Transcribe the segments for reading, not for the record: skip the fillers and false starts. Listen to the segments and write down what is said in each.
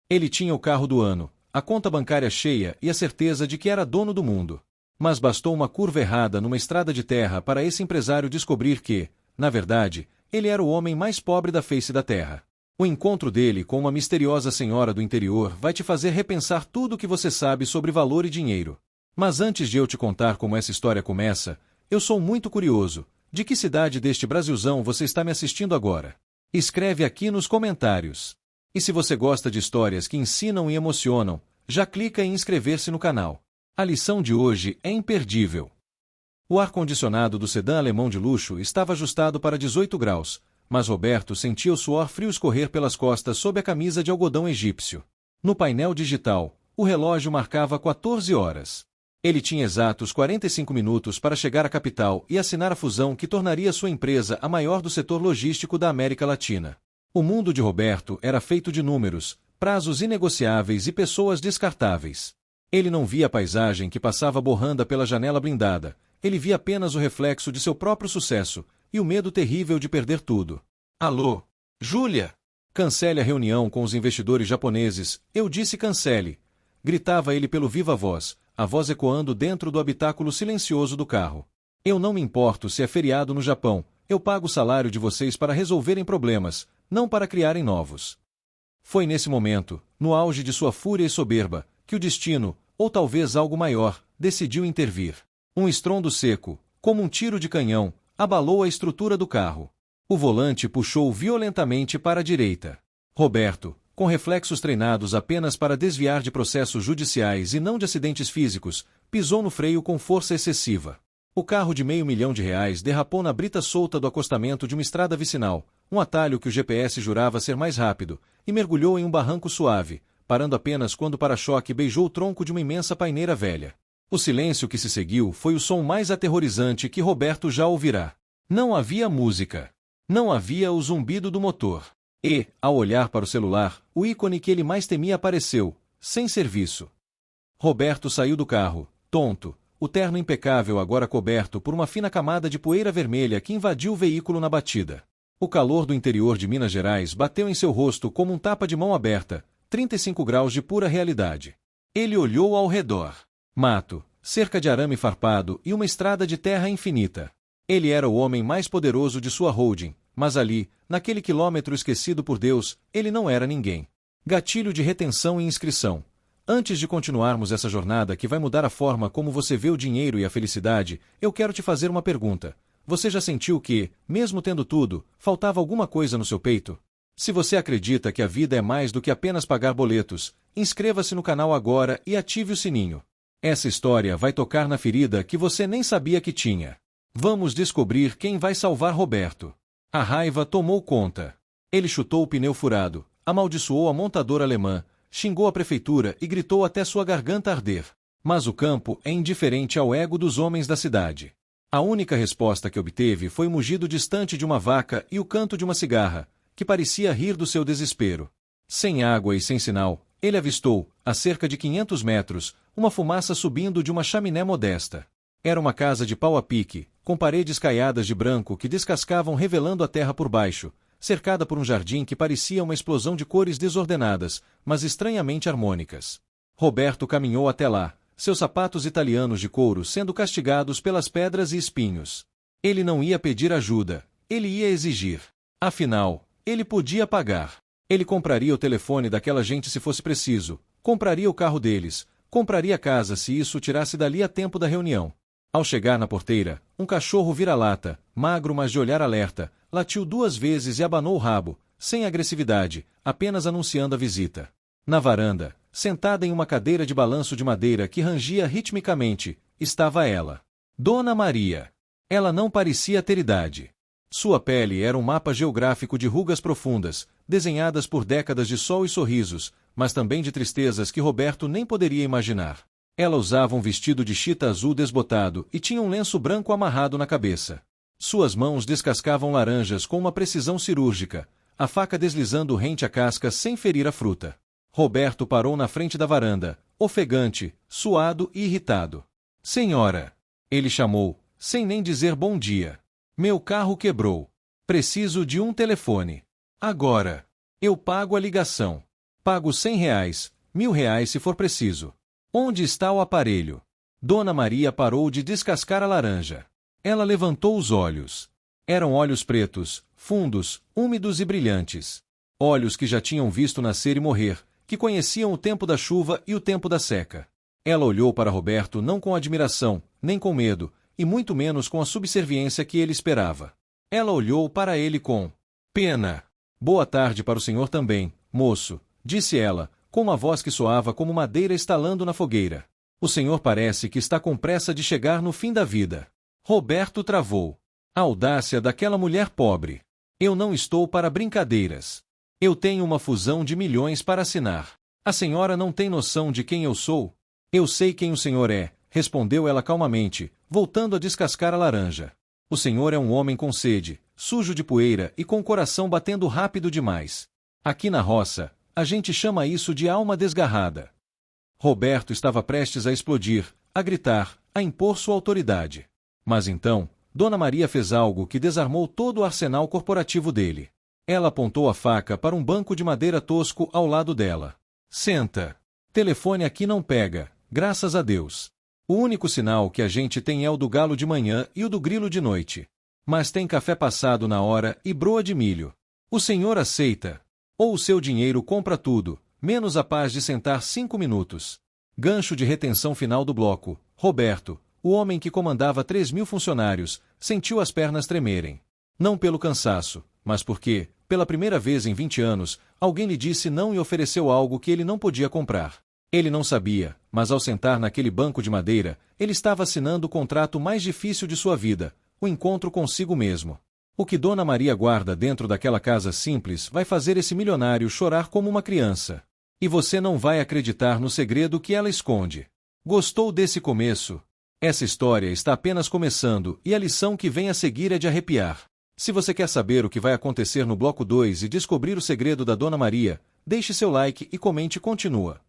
Ele tinha o carro do ano, a conta bancária cheia e a certeza de que era dono do mundo. Mas bastou uma curva errada numa estrada de terra para esse empresário descobrir que, na verdade, ele era o homem mais pobre da face da terra. O encontro dele com uma misteriosa senhora do interior vai te fazer repensar tudo o que você sabe sobre valor e dinheiro. Mas antes de eu te contar como essa história começa, eu sou muito curioso. De que cidade deste Brasilzão você está me assistindo agora? Escreve aqui nos comentários. E se você gosta de histórias que ensinam e emocionam, já clica em inscrever-se no canal. A lição de hoje é imperdível. O ar-condicionado do sedã alemão de luxo estava ajustado para 18 graus, mas Roberto sentia o suor frio escorrer pelas costas sob a camisa de algodão egípcio. No painel digital, o relógio marcava 14 horas. Ele tinha exatos 45 minutos para chegar à capital e assinar a fusão que tornaria sua empresa a maior do setor logístico da América Latina. O mundo de Roberto era feito de números, prazos inegociáveis e pessoas descartáveis. Ele não via a paisagem que passava borrando pela janela blindada, ele via apenas o reflexo de seu próprio sucesso e o medo terrível de perder tudo. Alô? Júlia? Cancele a reunião com os investidores japoneses, eu disse cancele. Gritava ele pelo viva voz, a voz ecoando dentro do habitáculo silencioso do carro. Eu não me importo se é feriado no Japão, eu pago o salário de vocês para resolverem problemas, não para criarem novos. Foi nesse momento, no auge de sua fúria e soberba, que o destino, ou talvez algo maior, decidiu intervir. Um estrondo seco, como um tiro de canhão, abalou a estrutura do carro. O volante puxou violentamente para a direita. Roberto, com reflexos treinados apenas para desviar de processos judiciais e não de acidentes físicos, pisou no freio com força excessiva. O carro de R$500 mil derrapou na brita solta do acostamento de uma estrada vicinal, um atalho que o GPS jurava ser mais rápido, e mergulhou em um barranco suave, parando apenas quando o para-choque beijou o tronco de uma imensa paineira velha. O silêncio que se seguiu foi o som mais aterrorizante que Roberto já ouvirá. Não havia música. Não havia o zumbido do motor. E, ao olhar para o celular, o ícone que ele mais temia apareceu, sem serviço. Roberto saiu do carro, tonto, o terno impecável agora coberto por uma fina camada de poeira vermelha que invadiu o veículo na batida. O calor do interior de Minas Gerais bateu em seu rosto como um tapa de mão aberta, 35 graus de pura realidade. Ele olhou ao redor. Mato, cerca de arame farpado e uma estrada de terra infinita. Ele era o homem mais poderoso de sua holding, mas ali, naquele quilômetro esquecido por Deus, ele não era ninguém. Gatilho de retenção e inscrição. Antes de continuarmos essa jornada que vai mudar a forma como você vê o dinheiro e a felicidade, eu quero te fazer uma pergunta. Você já sentiu que, mesmo tendo tudo, faltava alguma coisa no seu peito? Se você acredita que a vida é mais do que apenas pagar boletos, inscreva-se no canal agora e ative o sininho. Essa história vai tocar na ferida que você nem sabia que tinha. Vamos descobrir quem vai salvar Roberto. A raiva tomou conta. Ele chutou o pneu furado, amaldiçoou a montadora alemã, xingou a prefeitura e gritou até sua garganta arder. Mas o campo é indiferente ao ego dos homens da cidade. A única resposta que obteve foi o mugido distante de uma vaca e o canto de uma cigarra, que parecia rir do seu desespero. Sem água e sem sinal, ele avistou, a cerca de 500 metros, uma fumaça subindo de uma chaminé modesta. Era uma casa de pau a pique, com paredes caiadas de branco que descascavam revelando a terra por baixo, cercada por um jardim que parecia uma explosão de cores desordenadas, mas estranhamente harmônicas. Roberto caminhou até lá, seus sapatos italianos de couro sendo castigados pelas pedras e espinhos. Ele não ia pedir ajuda, ele ia exigir. Afinal, ele podia pagar. Ele compraria o telefone daquela gente se fosse preciso, compraria o carro deles, compraria a casa se isso o tirasse dali a tempo da reunião. Ao chegar na porteira, um cachorro vira-lata, magro mas de olhar alerta, latiu 2 vezes e abanou o rabo, sem agressividade, apenas anunciando a visita. Na varanda, sentada em uma cadeira de balanço de madeira que rangia ritmicamente, estava ela. Dona Maria. Ela não parecia ter idade. Sua pele era um mapa geográfico de rugas profundas, desenhadas por décadas de sol e sorrisos, mas também de tristezas que Roberto nem poderia imaginar. Ela usava um vestido de chita azul desbotado e tinha um lenço branco amarrado na cabeça. Suas mãos descascavam laranjas com uma precisão cirúrgica, a faca deslizando rente à casca sem ferir a fruta. Roberto parou na frente da varanda, ofegante, suado e irritado. Senhora! Ele chamou, sem nem dizer bom dia. Meu carro quebrou. Preciso de um telefone. Agora. Eu pago a ligação. Pago R$ 100, R$ 1.000 se for preciso. Onde está o aparelho? Dona Maria parou de descascar a laranja. Ela levantou os olhos. Eram olhos pretos, fundos, úmidos e brilhantes. Olhos que já tinham visto nascer e morrer, que conheciam o tempo da chuva e o tempo da seca. Ela olhou para Roberto não com admiração, nem com medo, e muito menos com a subserviência que ele esperava. Ela olhou para ele com pena. Boa tarde para o senhor também, moço, disse ela, com uma voz que soava como madeira estalando na fogueira. O senhor parece que está com pressa de chegar no fim da vida. Roberto travou. A audácia daquela mulher pobre. Eu não estou para brincadeiras. Eu tenho uma fusão de milhões para assinar. A senhora não tem noção de quem eu sou? Eu sei quem o senhor é, respondeu ela calmamente, voltando a descascar a laranja. O senhor é um homem com sede, sujo de poeira e com o coração batendo rápido demais. Aqui na roça, a gente chama isso de alma desgarrada. Roberto estava prestes a explodir, a gritar, a impor sua autoridade. Mas então, Dona Maria fez algo que desarmou todo o arsenal corporativo dele. Ela apontou a faca para um banco de madeira tosco ao lado dela. Senta. Telefone aqui não pega, graças a Deus. O único sinal que a gente tem é o do galo de manhã e o do grilo de noite. Mas tem café passado na hora e broa de milho. O senhor aceita? Ou o seu dinheiro compra tudo, menos a paz de sentar 5 minutos. Gancho de retenção final do bloco. Roberto, o homem que comandava 3.000 funcionários, sentiu as pernas tremerem. Não pelo cansaço, mas porque, pela primeira vez em 20 anos, alguém lhe disse não e ofereceu algo que ele não podia comprar. Ele não sabia, mas ao sentar naquele banco de madeira, ele estava assinando o contrato mais difícil de sua vida, o encontro consigo mesmo. O que Dona Maria guarda dentro daquela casa simples vai fazer esse milionário chorar como uma criança. E você não vai acreditar no segredo que ela esconde. Gostou desse começo? Essa história está apenas começando e a lição que vem a seguir é de arrepiar. Se você quer saber o que vai acontecer no bloco 2 e descobrir o segredo da Dona Maria, deixe seu like e comente continua.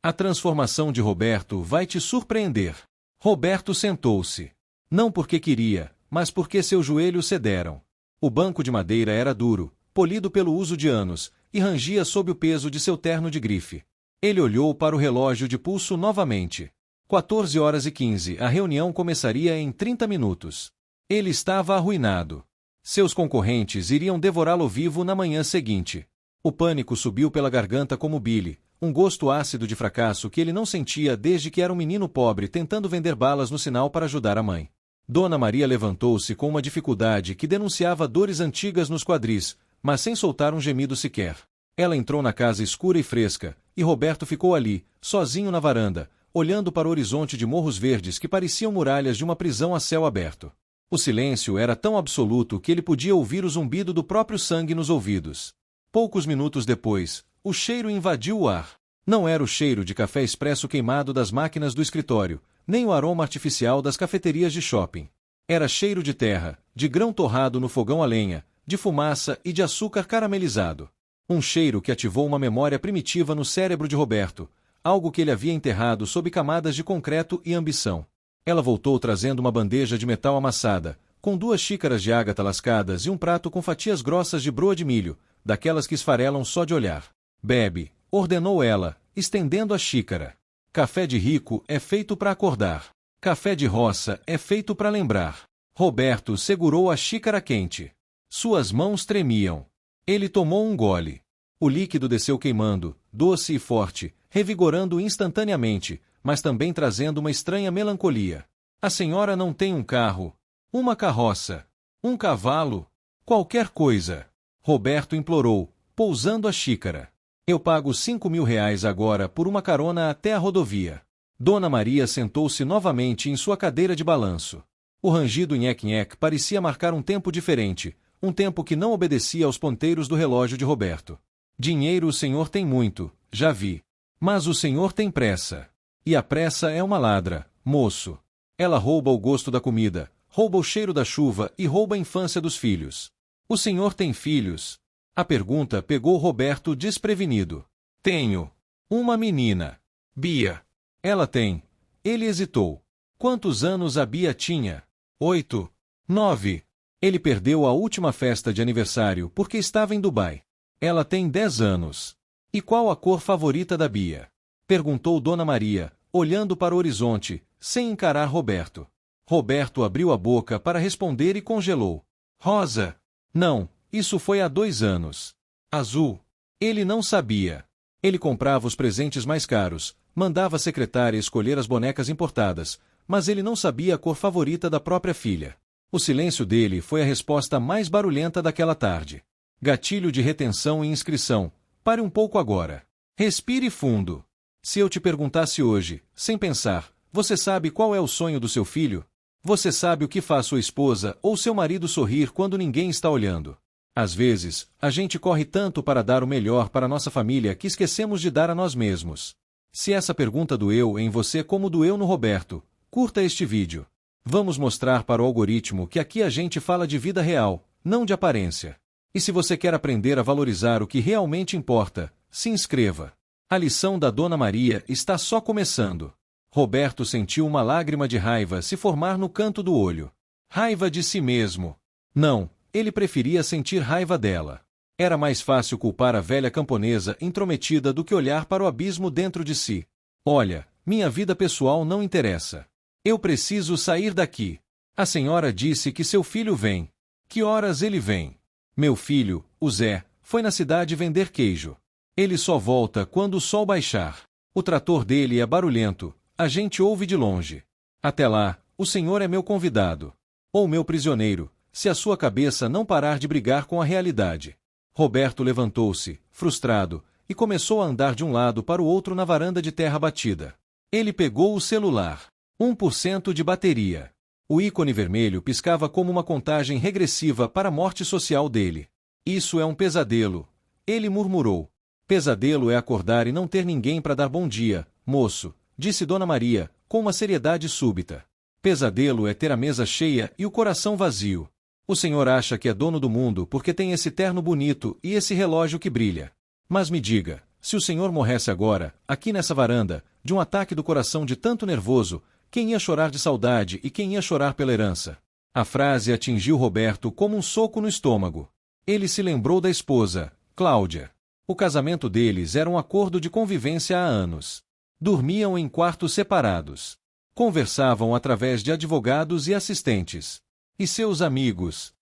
A transformação de Roberto vai te surpreender. Roberto sentou-se. Não porque queria, mas porque seus joelhos cederam. O banco de madeira era duro, polido pelo uso de anos, e rangia sob o peso de seu terno de grife. Ele olhou para o relógio de pulso novamente. 14h15, a reunião começaria em 30 minutos. Ele estava arruinado. Seus concorrentes iriam devorá-lo vivo na manhã seguinte. O pânico subiu pela garganta como bile, um gosto ácido de fracasso que ele não sentia desde que era um menino pobre tentando vender balas no sinal para ajudar a mãe. Dona Maria levantou-se com uma dificuldade que denunciava dores antigas nos quadris, mas sem soltar um gemido sequer. Ela entrou na casa escura e fresca, e Roberto ficou ali, sozinho na varanda, olhando para o horizonte de morros verdes que pareciam muralhas de uma prisão a céu aberto. O silêncio era tão absoluto que ele podia ouvir o zumbido do próprio sangue nos ouvidos. Poucos minutos depois, o cheiro invadiu o ar. Não era o cheiro de café expresso queimado das máquinas do escritório, nem o aroma artificial das cafeterias de shopping. Era cheiro de terra, de grão torrado no fogão a lenha, de fumaça e de açúcar caramelizado. Um cheiro que ativou uma memória primitiva no cérebro de Roberto, algo que ele havia enterrado sob camadas de concreto e ambição. Ela voltou trazendo uma bandeja de metal amassada, com 2 xícaras de ágata lascadas e um prato com fatias grossas de broa de milho, daquelas que esfarelam só de olhar. Bebe, ordenou ela, estendendo a xícara. Café de rico é feito para acordar. Café de roça é feito para lembrar. Roberto segurou a xícara quente. Suas mãos tremiam. Ele tomou um gole. O líquido desceu queimando, doce e forte, revigorando instantaneamente, mas também trazendo uma estranha melancolia. A senhora não tem um carro, uma carroça, um cavalo, qualquer coisa. Roberto implorou, pousando a xícara. Eu pago R$ 5.000 agora por uma carona até a rodovia. Dona Maria sentou-se novamente em sua cadeira de balanço. O rangido nheque-nheque parecia marcar um tempo diferente, um tempo que não obedecia aos ponteiros do relógio de Roberto. Dinheiro o senhor tem muito, já vi. Mas o senhor tem pressa. E a pressa é uma ladra, moço. Ela rouba o gosto da comida, rouba o cheiro da chuva e rouba a infância dos filhos. O senhor tem filhos? A pergunta pegou Roberto desprevenido. Tenho. Uma menina. Bia. Ela tem. Ele hesitou. Quantos anos a Bia tinha? 8. 9. Ele perdeu a última festa de aniversário porque estava em Dubai. Ela tem 10 anos. E qual a cor favorita da Bia? Perguntou Dona Maria, olhando para o horizonte, sem encarar Roberto. Roberto abriu a boca para responder e congelou. Rosa. Não, isso foi há 2 anos. Azul. Ele não sabia. Ele comprava os presentes mais caros, mandava a secretária escolher as bonecas importadas, mas ele não sabia a cor favorita da própria filha. O silêncio dele foi a resposta mais barulhenta daquela tarde. Gatilho de retenção e inscrição. Pare um pouco agora. Respire fundo. Se eu te perguntasse hoje, sem pensar, você sabe qual é o sonho do seu filho? Você sabe o que faz sua esposa ou seu marido sorrir quando ninguém está olhando? Às vezes, a gente corre tanto para dar o melhor para nossa família que esquecemos de dar a nós mesmos. Se essa pergunta doeu em você como doeu no Roberto, curta este vídeo. Vamos mostrar para o algoritmo que aqui a gente fala de vida real, não de aparência. E se você quer aprender a valorizar o que realmente importa, se inscreva. A lição da Dona Maria está só começando. Roberto sentiu uma lágrima de raiva se formar no canto do olho. Raiva de si mesmo. Não, ele preferia sentir raiva dela. Era mais fácil culpar a velha camponesa intrometida do que olhar para o abismo dentro de si. Olha, minha vida pessoal não interessa. Eu preciso sair daqui. A senhora disse que seu filho vem. Que horas ele vem? Meu filho, o Zé, foi na cidade vender queijo. Ele só volta quando o sol baixar. O trator dele é barulhento, a gente ouve de longe. Até lá, o senhor é meu convidado. Ou meu prisioneiro, se a sua cabeça não parar de brigar com a realidade. Roberto levantou-se, frustrado, e começou a andar de um lado para o outro na varanda de terra batida. Ele pegou o celular. 1% de bateria. O ícone vermelho piscava como uma contagem regressiva para a morte social dele. Isso é um pesadelo, ele murmurou. Pesadelo é acordar e não ter ninguém para dar bom dia, moço, disse Dona Maria, com uma seriedade súbita. Pesadelo é ter a mesa cheia e o coração vazio. O senhor acha que é dono do mundo porque tem esse terno bonito e esse relógio que brilha. Mas me diga, se o senhor morresse agora, aqui nessa varanda, de um ataque do coração de tanto nervoso, quem ia chorar de saudade e quem ia chorar pela herança? A frase atingiu Roberto como um soco no estômago. Ele se lembrou da esposa, Cláudia. O casamento deles era um acordo de convivência há anos. Dormiam em quartos separados. Conversavam através de advogados e assistentes. E seus amigos?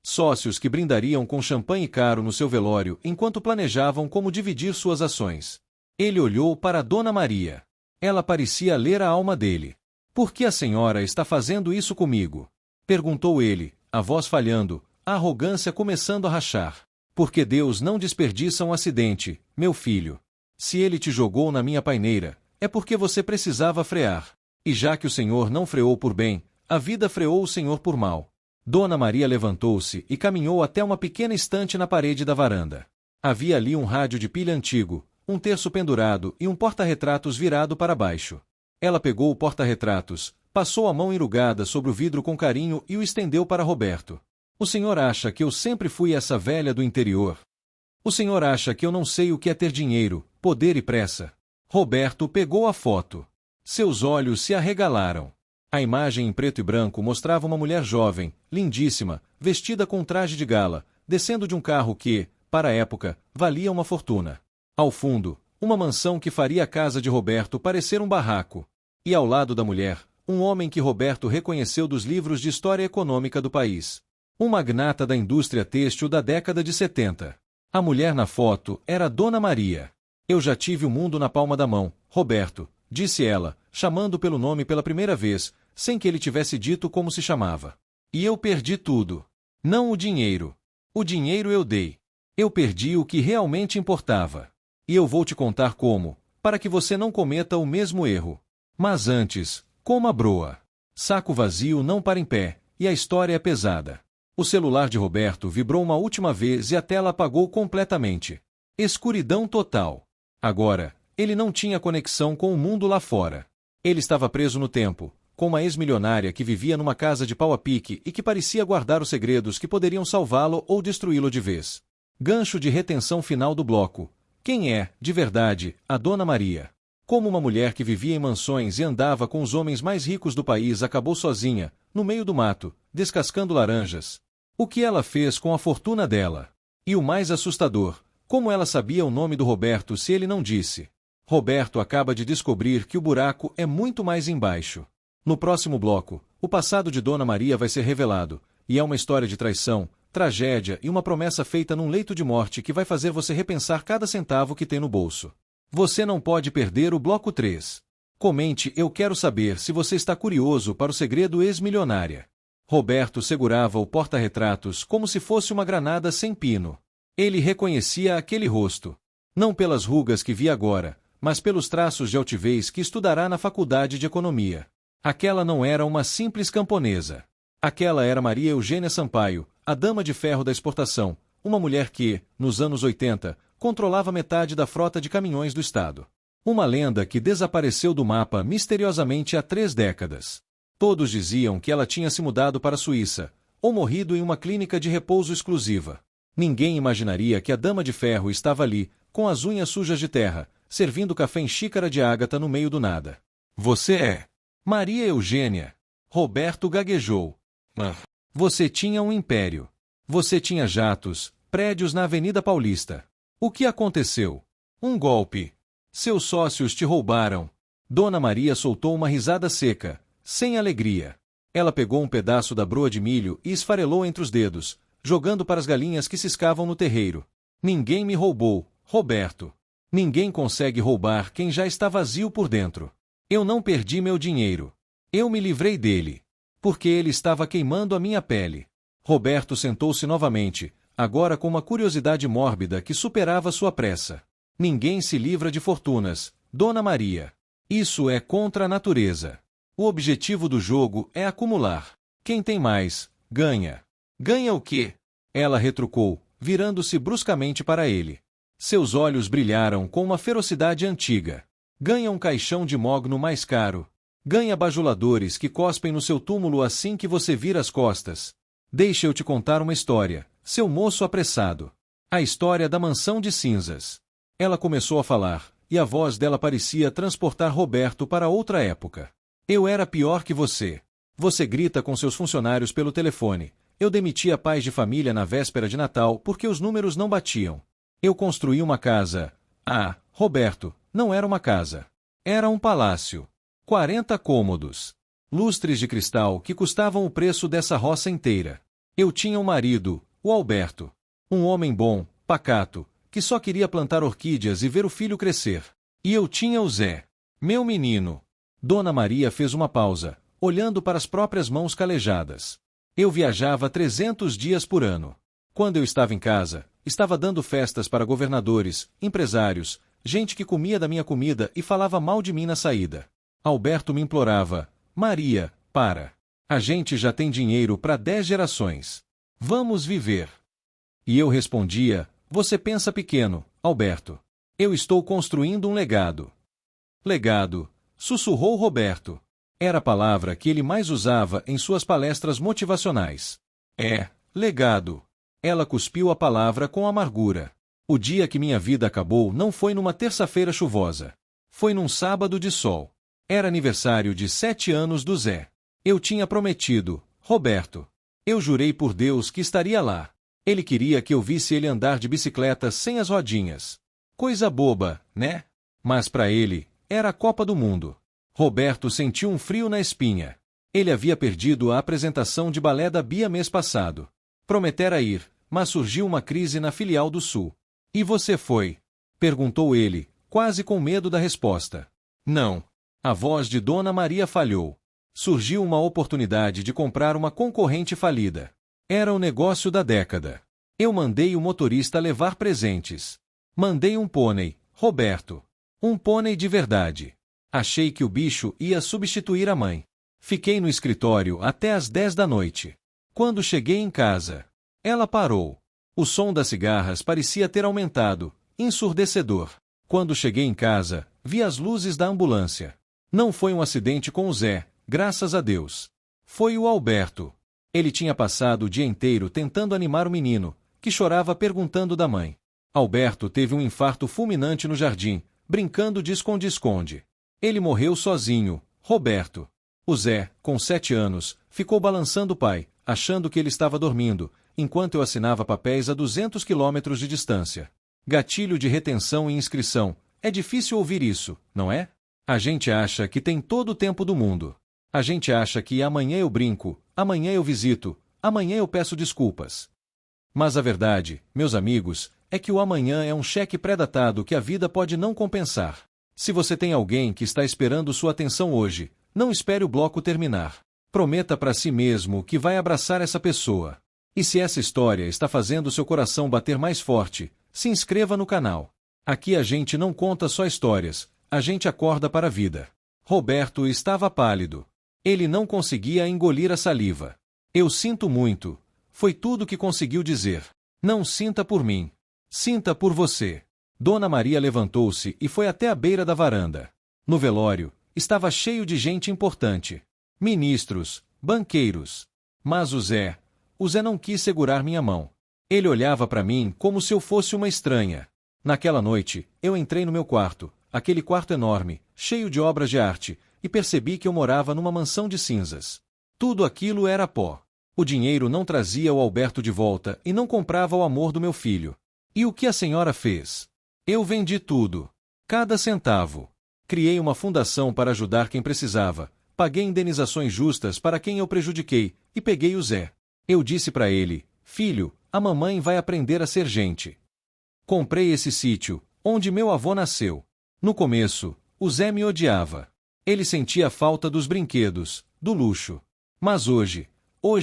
Sócios que brindariam com champanhe caro no seu velório enquanto planejavam como dividir suas ações. Ele olhou para Dona Maria. Ela parecia ler a alma dele. Por que a senhora está fazendo isso comigo? Perguntou ele, a voz falhando, a arrogância começando a rachar. Porque Deus não desperdiça um acidente, meu filho. Se ele te jogou na minha paineira, é porque você precisava frear. E já que o Senhor não freou por bem, a vida freou o Senhor por mal. Dona Maria levantou-se e caminhou até uma pequena estante na parede da varanda. Havia ali um rádio de pilha antigo, um terço pendurado e um porta-retratos virado para baixo. Ela pegou o porta-retratos, passou a mão enrugada sobre o vidro com carinho e o estendeu para Roberto. O senhor acha que eu sempre fui essa velha do interior? O senhor acha que eu não sei o que é ter dinheiro, poder e pressa? Roberto pegou a foto. Seus olhos se arregalaram. A imagem em preto e branco mostrava uma mulher jovem, lindíssima, vestida com um traje de gala, descendo de um carro que, para a época, valia uma fortuna. Ao fundo, uma mansão que faria a casa de Roberto parecer um barraco. E ao lado da mulher, um homem que Roberto reconheceu dos livros de história econômica do país. Um magnata da indústria têxtil da década de 70. A mulher na foto era Dona Maria. Eu já tive o mundo na palma da mão, Roberto, disse ela, chamando pelo nome pela primeira vez, sem que ele tivesse dito como se chamava. E eu perdi tudo. Não o dinheiro. O dinheiro eu dei. Eu perdi o que realmente importava. E eu vou te contar como, para que você não cometa o mesmo erro. Mas antes, coma a broa. Saco vazio não para em pé, e a história é pesada. O celular de Roberto vibrou uma última vez e a tela apagou completamente. Escuridão total. Agora, ele não tinha conexão com o mundo lá fora. Ele estava preso no tempo, com uma ex-milionária que vivia numa casa de pau a pique e que parecia guardar os segredos que poderiam salvá-lo ou destruí-lo de vez. Gancho de retenção final do bloco. Quem é, de verdade, a Dona Maria? Como uma mulher que vivia em mansões e andava com os homens mais ricos do país acabou sozinha, no meio do mato, descascando laranjas. O que ela fez com a fortuna dela? E o mais assustador, Como ela sabia o nome do Roberto se ele não disse? Roberto acaba de descobrir que o buraco é muito mais embaixo. No próximo bloco, o passado de Dona Maria vai ser revelado, e é uma história de traição, tragédia e uma promessa feita num leito de morte que vai fazer você repensar cada centavo que tem no bolso. Você não pode perder o bloco 3. Comente, eu quero saber se você está curioso para o segredo ex-milionária. Roberto segurava o porta-retratos como se fosse uma granada sem pino. Ele reconhecia aquele rosto. Não pelas rugas que via agora, mas pelos traços de altivez que estudará na faculdade de economia. Aquela não era uma simples camponesa. Aquela era Maria Eugênia Sampaio, a dama de ferro da exportação, uma mulher que, nos anos 80, controlava metade da frota de caminhões do estado. Uma lenda que desapareceu do mapa misteriosamente há 3 décadas. Todos diziam que ela tinha se mudado para a Suíça, ou morrido em uma clínica de repouso exclusiva. Ninguém imaginaria que a dama de ferro estava ali, com as unhas sujas de terra, servindo café em xícara de ágata no meio do nada. Você é Maria Eugênia. Roberto gaguejou. Você tinha um império. Você tinha jatos, prédios na Avenida Paulista. O que aconteceu? Um golpe. Seus sócios te roubaram. Dona Maria soltou uma risada seca, sem alegria. Ela pegou um pedaço da broa de milho e esfarelou entre os dedos, jogando para as galinhas que ciscavam no terreiro. Ninguém me roubou, Roberto. Ninguém consegue roubar quem já está vazio por dentro. Eu não perdi meu dinheiro. Eu me livrei dele. Porque ele estava queimando a minha pele. Roberto sentou-se novamente, agora com uma curiosidade mórbida que superava sua pressa. Ninguém se livra de fortunas, Dona Maria. Isso é contra a natureza. O objetivo do jogo é acumular. Quem tem mais, ganha. Ganha o quê? Ela retrucou, virando-se bruscamente para ele. Seus olhos brilharam com uma ferocidade antiga. Ganha um caixão de mogno mais caro. Ganha bajuladores que cospem no seu túmulo assim que você vira as costas. Deixa eu te contar uma história, seu moço apressado. A história da mansão de cinzas. Ela começou a falar, e a voz dela parecia transportar Roberto para outra época. Eu era pior que você. Você grita com seus funcionários pelo telefone. Eu demitia pais de família na véspera de Natal porque os números não batiam. Eu construí uma casa. Ah, Roberto, não era uma casa. Era um palácio. 40 cômodos. Lustres de cristal que custavam o preço dessa roça inteira. Eu tinha um marido, o Alberto. Um homem bom, pacato, que só queria plantar orquídeas e ver o filho crescer. E eu tinha o Zé, meu menino. Dona Maria fez uma pausa, olhando para as próprias mãos calejadas. Eu viajava 300 dias por ano. Quando eu estava em casa, estava dando festas para governadores, empresários, gente que comia da minha comida e falava mal de mim na saída. Alberto me implorava, Maria, para. A gente já tem dinheiro para 10 gerações. Vamos viver. E eu respondia, você pensa pequeno, Alberto. Eu estou construindo um legado. Legado, sussurrou Roberto. Era a palavra que ele mais usava em suas palestras motivacionais. É, legado. Ela cuspiu a palavra com amargura. O dia que minha vida acabou não foi numa terça-feira chuvosa. Foi num sábado de sol. Era aniversário de 7 anos do Zé. Eu tinha prometido, Roberto. Eu jurei por Deus que estaria lá. Ele queria que eu visse ele andar de bicicleta sem as rodinhas. Coisa boba, né? Mas para ele, era a Copa do Mundo. Roberto sentiu um frio na espinha. Ele havia perdido a apresentação de balé da Bia mês passado. Prometera ir, mas surgiu uma crise na filial do Sul. E você foi? Perguntou ele, quase com medo da resposta. Não. A voz de Dona Maria falhou. Surgiu uma oportunidade de comprar uma concorrente falida. Era o negócio da década. Eu mandei o motorista levar presentes. Mandei um pônei, Roberto. Um pônei de verdade. Achei que o bicho ia substituir a mãe. Fiquei no escritório até às 10 da noite. Quando cheguei em casa, ela parou. O som das cigarras parecia ter aumentado, ensurdecedor. Quando cheguei em casa, vi as luzes da ambulância. Não foi um acidente com o Zé, graças a Deus. Foi o Alberto. Ele tinha passado o dia inteiro tentando animar o menino, que chorava perguntando da mãe. Alberto teve um infarto fulminante no jardim, brincando de esconde-esconde. Ele morreu sozinho, Roberto. O Zé, com 7 anos, ficou balançando o pai, achando que ele estava dormindo, enquanto eu assinava papéis a 200 quilômetros de distância. Gatilho de retenção e inscrição. É difícil ouvir isso, não é? A gente acha que tem todo o tempo do mundo. A gente acha que amanhã eu brinco, amanhã eu visito, amanhã eu peço desculpas. Mas a verdade, meus amigos, é que o amanhã é um cheque pré-datado que a vida pode não compensar. Se você tem alguém que está esperando sua atenção hoje, não espere o bloco terminar. Prometa para si mesmo que vai abraçar essa pessoa. E se essa história está fazendo seu coração bater mais forte, se inscreva no canal. Aqui a gente não conta só histórias, a gente acorda para a vida. Roberto estava pálido. Ele não conseguia engolir a saliva. Eu sinto muito. Foi tudo que conseguiu dizer. Não sinta por mim. Sinta por você. Dona Maria levantou-se e foi até a beira da varanda. No velório, estava cheio de gente importante. Ministros, banqueiros. Mas o Zé não quis segurar minha mão. Ele olhava para mim como se eu fosse uma estranha. Naquela noite, eu entrei no meu quarto, aquele quarto enorme, cheio de obras de arte, e percebi que eu morava numa mansão de cinzas. Tudo aquilo era pó. O dinheiro não trazia o Alberto de volta e não comprava o amor do meu filho. E o que a senhora fez? Eu vendi tudo. Cada centavo. Criei uma fundação para ajudar quem precisava, paguei indenizações justas para quem eu prejudiquei, e peguei o Zé. Eu disse para ele, filho, a mamãe vai aprender a ser gente. Comprei esse sítio, onde meu avô nasceu. No começo, o Zé me odiava. Ele sentia falta dos brinquedos, do luxo. Mas hoje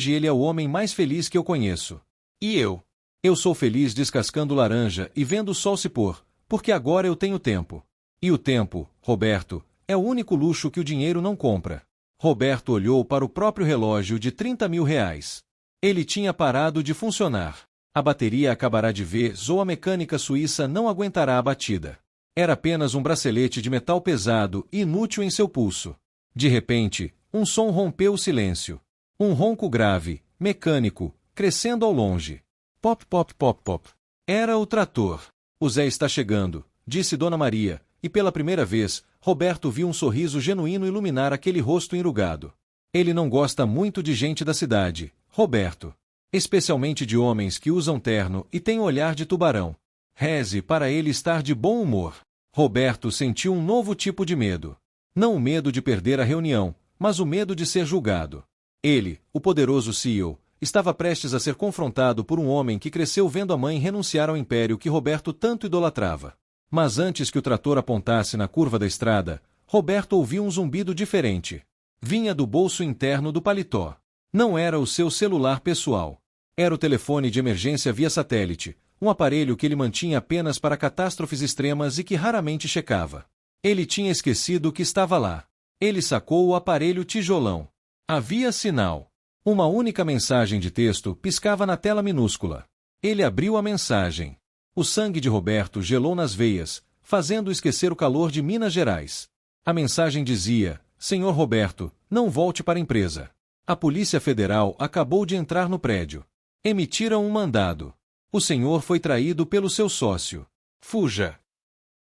ele é o homem mais feliz que eu conheço. E eu? Eu sou feliz descascando laranja e vendo o sol se pôr, porque agora eu tenho tempo. E o tempo, Roberto, é o único luxo que o dinheiro não compra. Roberto olhou para o próprio relógio de 30 mil reais. Ele tinha parado de funcionar. A bateria acabará de vez ou a mecânica suíça não aguentará a batida. Era apenas um bracelete de metal pesado e inútil em seu pulso. De repente, um som rompeu o silêncio. Um ronco grave, mecânico, crescendo ao longe. Pop, pop, pop, pop. Era o trator. O Zé está chegando, disse Dona Maria, e pela primeira vez, Roberto viu um sorriso genuíno iluminar aquele rosto enrugado. Ele não gosta muito de gente da cidade, Roberto. Especialmente de homens que usam terno e têm olhar de tubarão. Reze para ele estar de bom humor. Roberto sentiu um novo tipo de medo. Não o medo de perder a reunião, mas o medo de ser julgado. Ele, o poderoso CEO, estava prestes a ser confrontado por um homem que cresceu vendo a mãe renunciar ao império que Roberto tanto idolatrava. Mas antes que o trator apontasse na curva da estrada, Roberto ouviu um zumbido diferente. Vinha do bolso interno do paletó. Não era o seu celular pessoal. Era o telefone de emergência via satélite, um aparelho que ele mantinha apenas para catástrofes extremas e que raramente checava. Ele tinha esquecido que estava lá. Ele sacou o aparelho tijolão. Havia sinal. Uma única mensagem de texto piscava na tela minúscula. Ele abriu a mensagem. O sangue de Roberto gelou nas veias, fazendo esquecer o calor de Minas Gerais. A mensagem dizia: Senhor Roberto, não volte para a empresa. A Polícia Federal acabou de entrar no prédio. Emitiram um mandado. O senhor foi traído pelo seu sócio. Fuja.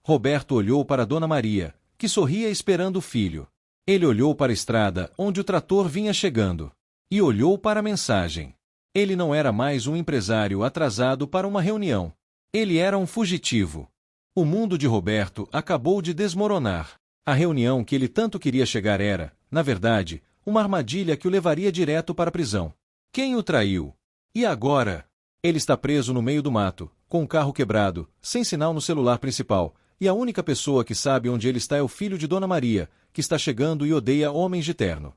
Roberto olhou para Dona Maria, que sorria esperando o filho. Ele olhou para a estrada onde o trator vinha chegando. E olhou para a mensagem. Ele não era mais um empresário atrasado para uma reunião. Ele era um fugitivo. O mundo de Roberto acabou de desmoronar. A reunião que ele tanto queria chegar era, na verdade, uma armadilha que o levaria direto para a prisão. Quem o traiu? E agora? Ele está preso no meio do mato, com o carro quebrado, sem sinal no celular principal, e a única pessoa que sabe onde ele está é o filho de Dona Maria, que está chegando e odeia homens de terno.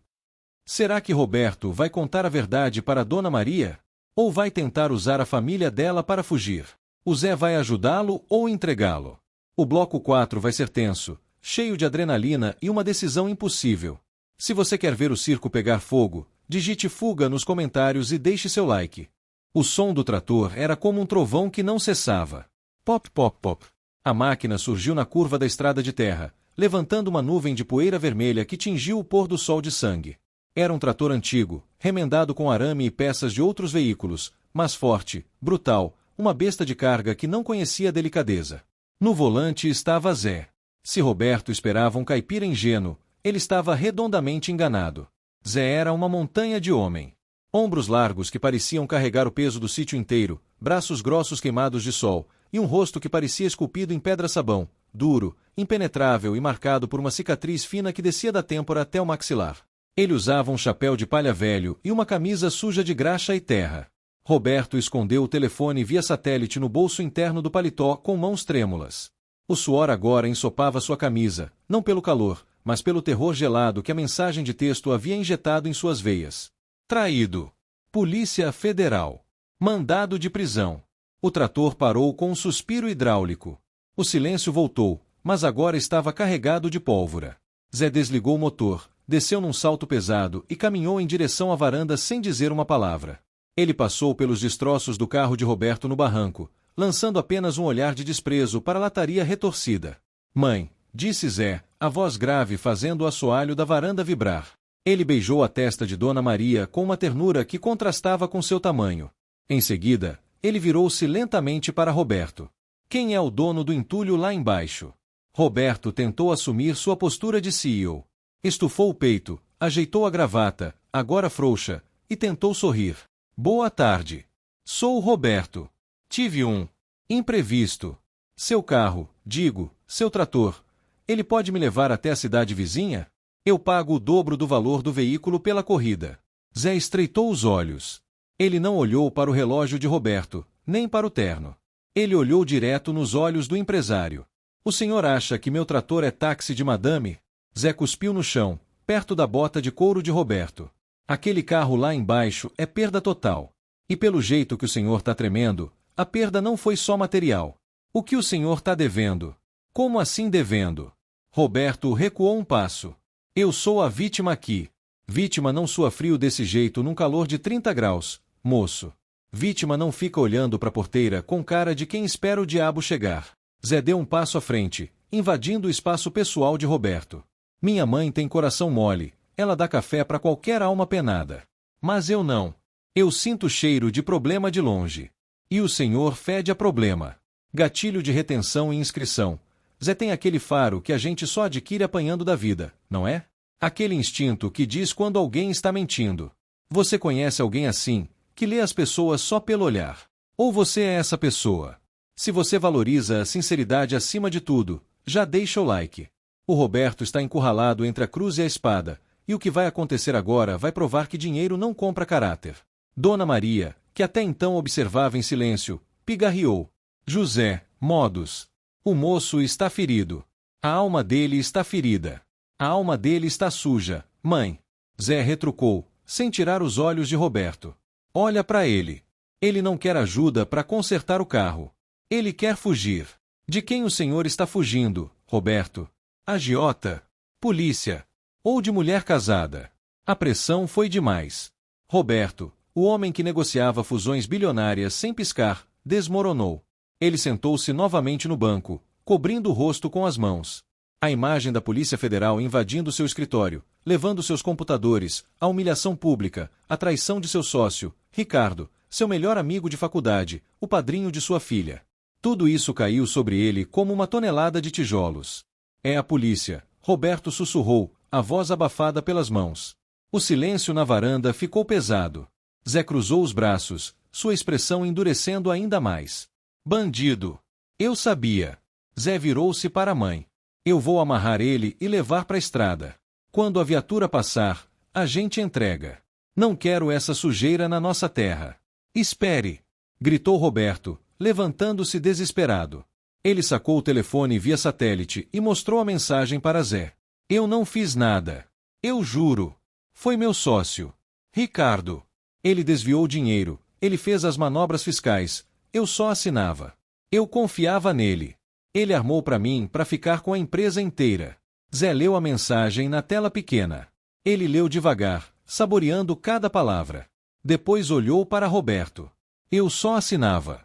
Será que Roberto vai contar a verdade para Dona Maria? Ou vai tentar usar a família dela para fugir? O Zé vai ajudá-lo ou entregá-lo? O bloco 4 vai ser tenso, cheio de adrenalina e uma decisão impossível. Se você quer ver o circo pegar fogo, digite fuga nos comentários e deixe seu like. O som do trator era como um trovão que não cessava. Pop, pop, pop. A máquina surgiu na curva da estrada de terra, levantando uma nuvem de poeira vermelha que tingiu o pôr do sol de sangue. Era um trator antigo, remendado com arame e peças de outros veículos, mas forte, brutal, uma besta de carga que não conhecia delicadeza. No volante estava Zé. Se Roberto esperava um caipira ingênuo, ele estava redondamente enganado. Zé era uma montanha de homem. Ombros largos que pareciam carregar o peso do sítio inteiro, braços grossos queimados de sol, e um rosto que parecia esculpido em pedra-sabão, duro, impenetrável e marcado por uma cicatriz fina que descia da têmpora até o maxilar. Ele usava um chapéu de palha velho e uma camisa suja de graxa e terra. Roberto escondeu o telefone via satélite no bolso interno do paletó com mãos trêmulas. O suor agora ensopava sua camisa, não pelo calor, mas pelo terror gelado que a mensagem de texto havia injetado em suas veias. Traído. Polícia Federal. Mandado de prisão. O trator parou com um suspiro hidráulico. O silêncio voltou, mas agora estava carregado de pólvora. Zé desligou o motor, desceu num salto pesado e caminhou em direção à varanda sem dizer uma palavra. Ele passou pelos destroços do carro de Roberto no barranco, lançando apenas um olhar de desprezo para a lataria retorcida. Mãe, disse Zé, a voz grave fazendo o assoalho da varanda vibrar. Ele beijou a testa de Dona Maria com uma ternura que contrastava com seu tamanho. Em seguida, ele virou-se lentamente para Roberto. Quem é o dono do entulho lá embaixo? Roberto tentou assumir sua postura de CEO. Estufou o peito, ajeitou a gravata, agora frouxa, e tentou sorrir. Boa tarde. Sou o Roberto. Tive um imprevisto. Seu carro, digo, seu trator. Ele pode me levar até a cidade vizinha? Eu pago o dobro do valor do veículo pela corrida. Zé estreitou os olhos. Ele não olhou para o relógio de Roberto, nem para o terno. Ele olhou direto nos olhos do empresário. O senhor acha que meu trator é táxi de madame? Zé cuspiu no chão, perto da bota de couro de Roberto. Aquele carro lá embaixo é perda total. E pelo jeito que o senhor tá tremendo, a perda não foi só material. O que o senhor tá devendo? Como assim devendo? Roberto recuou um passo. Eu sou a vítima aqui. Vítima não sua frio desse jeito num calor de 30 graus, moço. Vítima não fica olhando para a porteira com cara de quem espera o diabo chegar. Zé deu um passo à frente, invadindo o espaço pessoal de Roberto. Minha mãe tem coração mole, ela dá café para qualquer alma penada. Mas eu não. Eu sinto cheiro de problema de longe. E o senhor fede a problema. Gatilho de retenção e inscrição. Zé tem aquele faro que a gente só adquire apanhando da vida, não é? Aquele instinto que diz quando alguém está mentindo. Você conhece alguém assim, que lê as pessoas só pelo olhar? Ou você é essa pessoa? Se você valoriza a sinceridade acima de tudo, já deixa o like. O Roberto está encurralado entre a cruz e a espada, e o que vai acontecer agora vai provar que dinheiro não compra caráter. Dona Maria, que até então observava em silêncio, pigarreou. José, modos. O moço está ferido. A alma dele está ferida. A alma dele está suja, mãe. Zé retrucou, sem tirar os olhos de Roberto. Olha para ele. Ele não quer ajuda para consertar o carro. Ele quer fugir. De quem o senhor está fugindo, Roberto? Agiota? Polícia? Ou de mulher casada? A pressão foi demais. Roberto, o homem que negociava fusões bilionárias sem piscar, desmoronou. Ele sentou-se novamente no banco, cobrindo o rosto com as mãos. A imagem da Polícia Federal invadindo seu escritório, levando seus computadores, a humilhação pública, a traição de seu sócio, Ricardo, seu melhor amigo de faculdade, o padrinho de sua filha. Tudo isso caiu sobre ele como uma tonelada de tijolos. É a polícia, Roberto sussurrou, a voz abafada pelas mãos. O silêncio na varanda ficou pesado. Zé cruzou os braços, sua expressão endurecendo ainda mais. Bandido! Eu sabia. Zé virou-se para a mãe. Eu vou amarrar ele e levar para a estrada. Quando a viatura passar, a gente entrega. Não quero essa sujeira na nossa terra. Espere! Gritou Roberto, levantando-se desesperado. Ele sacou o telefone via satélite e mostrou a mensagem para Zé. Eu não fiz nada. Eu juro. Foi meu sócio. Ricardo. Ele desviou o dinheiro, ele fez as manobras fiscais, eu só assinava. Eu confiava nele. Ele armou para mim para ficar com a empresa inteira. Zé leu a mensagem na tela pequena. Ele leu devagar, saboreando cada palavra. Depois olhou para Roberto. Eu só assinava.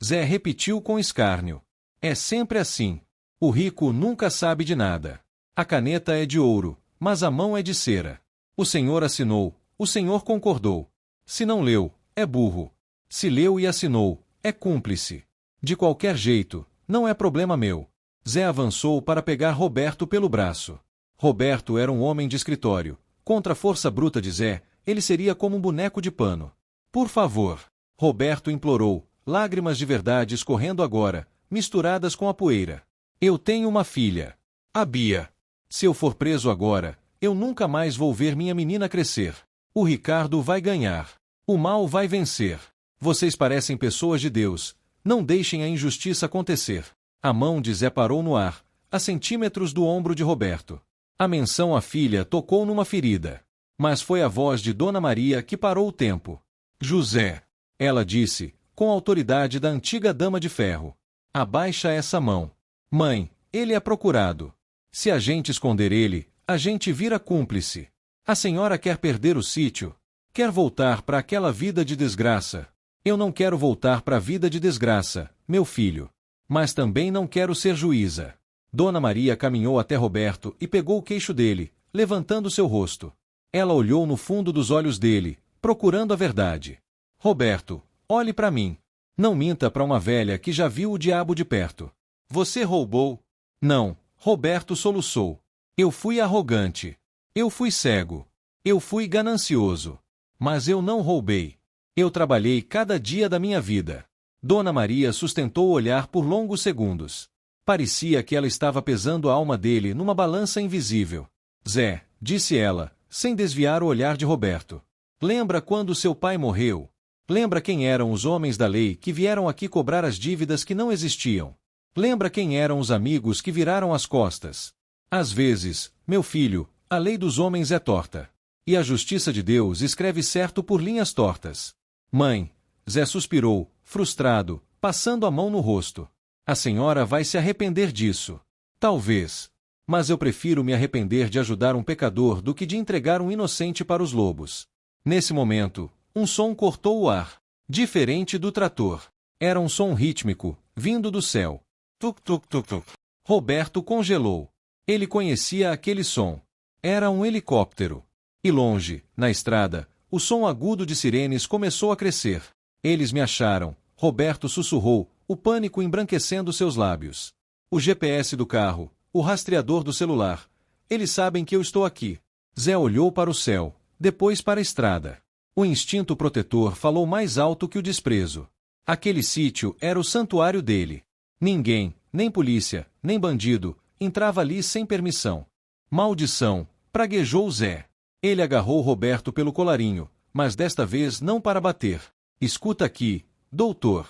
Zé repetiu com escárnio. É sempre assim. O rico nunca sabe de nada. A caneta é de ouro, mas a mão é de cera. O senhor assinou, o senhor concordou. Se não leu, é burro. Se leu e assinou, é cúmplice. De qualquer jeito, não é problema meu. Zé avançou para pegar Roberto pelo braço. Roberto era um homem de escritório. Contra a força bruta de Zé, ele seria como um boneco de pano. Por favor, Roberto implorou, lágrimas de verdade escorrendo agora, misturadas com a poeira. Eu tenho uma filha. A Bia. Se eu for preso agora, eu nunca mais vou ver minha menina crescer. O Ricardo vai ganhar. O mal vai vencer. Vocês parecem pessoas de Deus. Não deixem a injustiça acontecer. A mão de Zé parou no ar, a centímetros do ombro de Roberto. A menção à filha tocou numa ferida. Mas foi a voz de Dona Maria que parou o tempo. José. Ela disse, com a autoridade da antiga dama de ferro. Abaixa essa mão. Mãe, ele é procurado. Se a gente esconder ele, a gente vira cúmplice. A senhora quer perder o sítio? Quer voltar para aquela vida de desgraça? Eu não quero voltar para a vida de desgraça, meu filho. Mas também não quero ser juíza. Dona Maria caminhou até Roberto e pegou o queixo dele, levantando seu rosto. Ela olhou no fundo dos olhos dele, procurando a verdade. Roberto, olhe para mim. Não minta para uma velha que já viu o diabo de perto. Você roubou? Não, Roberto soluçou. Eu fui arrogante. Eu fui cego. Eu fui ganancioso. Mas eu não roubei. Eu trabalhei cada dia da minha vida. Dona Maria sustentou o olhar por longos segundos. Parecia que ela estava pesando a alma dele numa balança invisível. Zé, disse ela, sem desviar o olhar de Roberto. Lembra quando seu pai morreu? Lembra quem eram os homens da lei que vieram aqui cobrar as dívidas que não existiam? Lembra quem eram os amigos que viraram as costas? Às vezes, meu filho, a lei dos homens é torta. E a justiça de Deus escreve certo por linhas tortas. Mãe, Zé suspirou, frustrado, passando a mão no rosto. A senhora vai se arrepender disso. Talvez. Mas eu prefiro me arrepender de ajudar um pecador do que de entregar um inocente para os lobos. Nesse momento, um som cortou o ar. Diferente do trator. Era um som rítmico, vindo do céu. Tuk tuk tuk tuk. Roberto congelou. Ele conhecia aquele som. Era um helicóptero. E longe, na estrada, o som agudo de sirenes começou a crescer. Eles me acharam, Roberto sussurrou, o pânico embranquecendo seus lábios. O GPS do carro, o rastreador do celular. Eles sabem que eu estou aqui. Zé olhou para o céu, depois para a estrada. O instinto protetor falou mais alto que o desprezo. Aquele sítio era o santuário dele. Ninguém, nem polícia, nem bandido, entrava ali sem permissão. Maldição, praguejou Zé. Ele agarrou Roberto pelo colarinho, mas desta vez não para bater. Escuta aqui, doutor.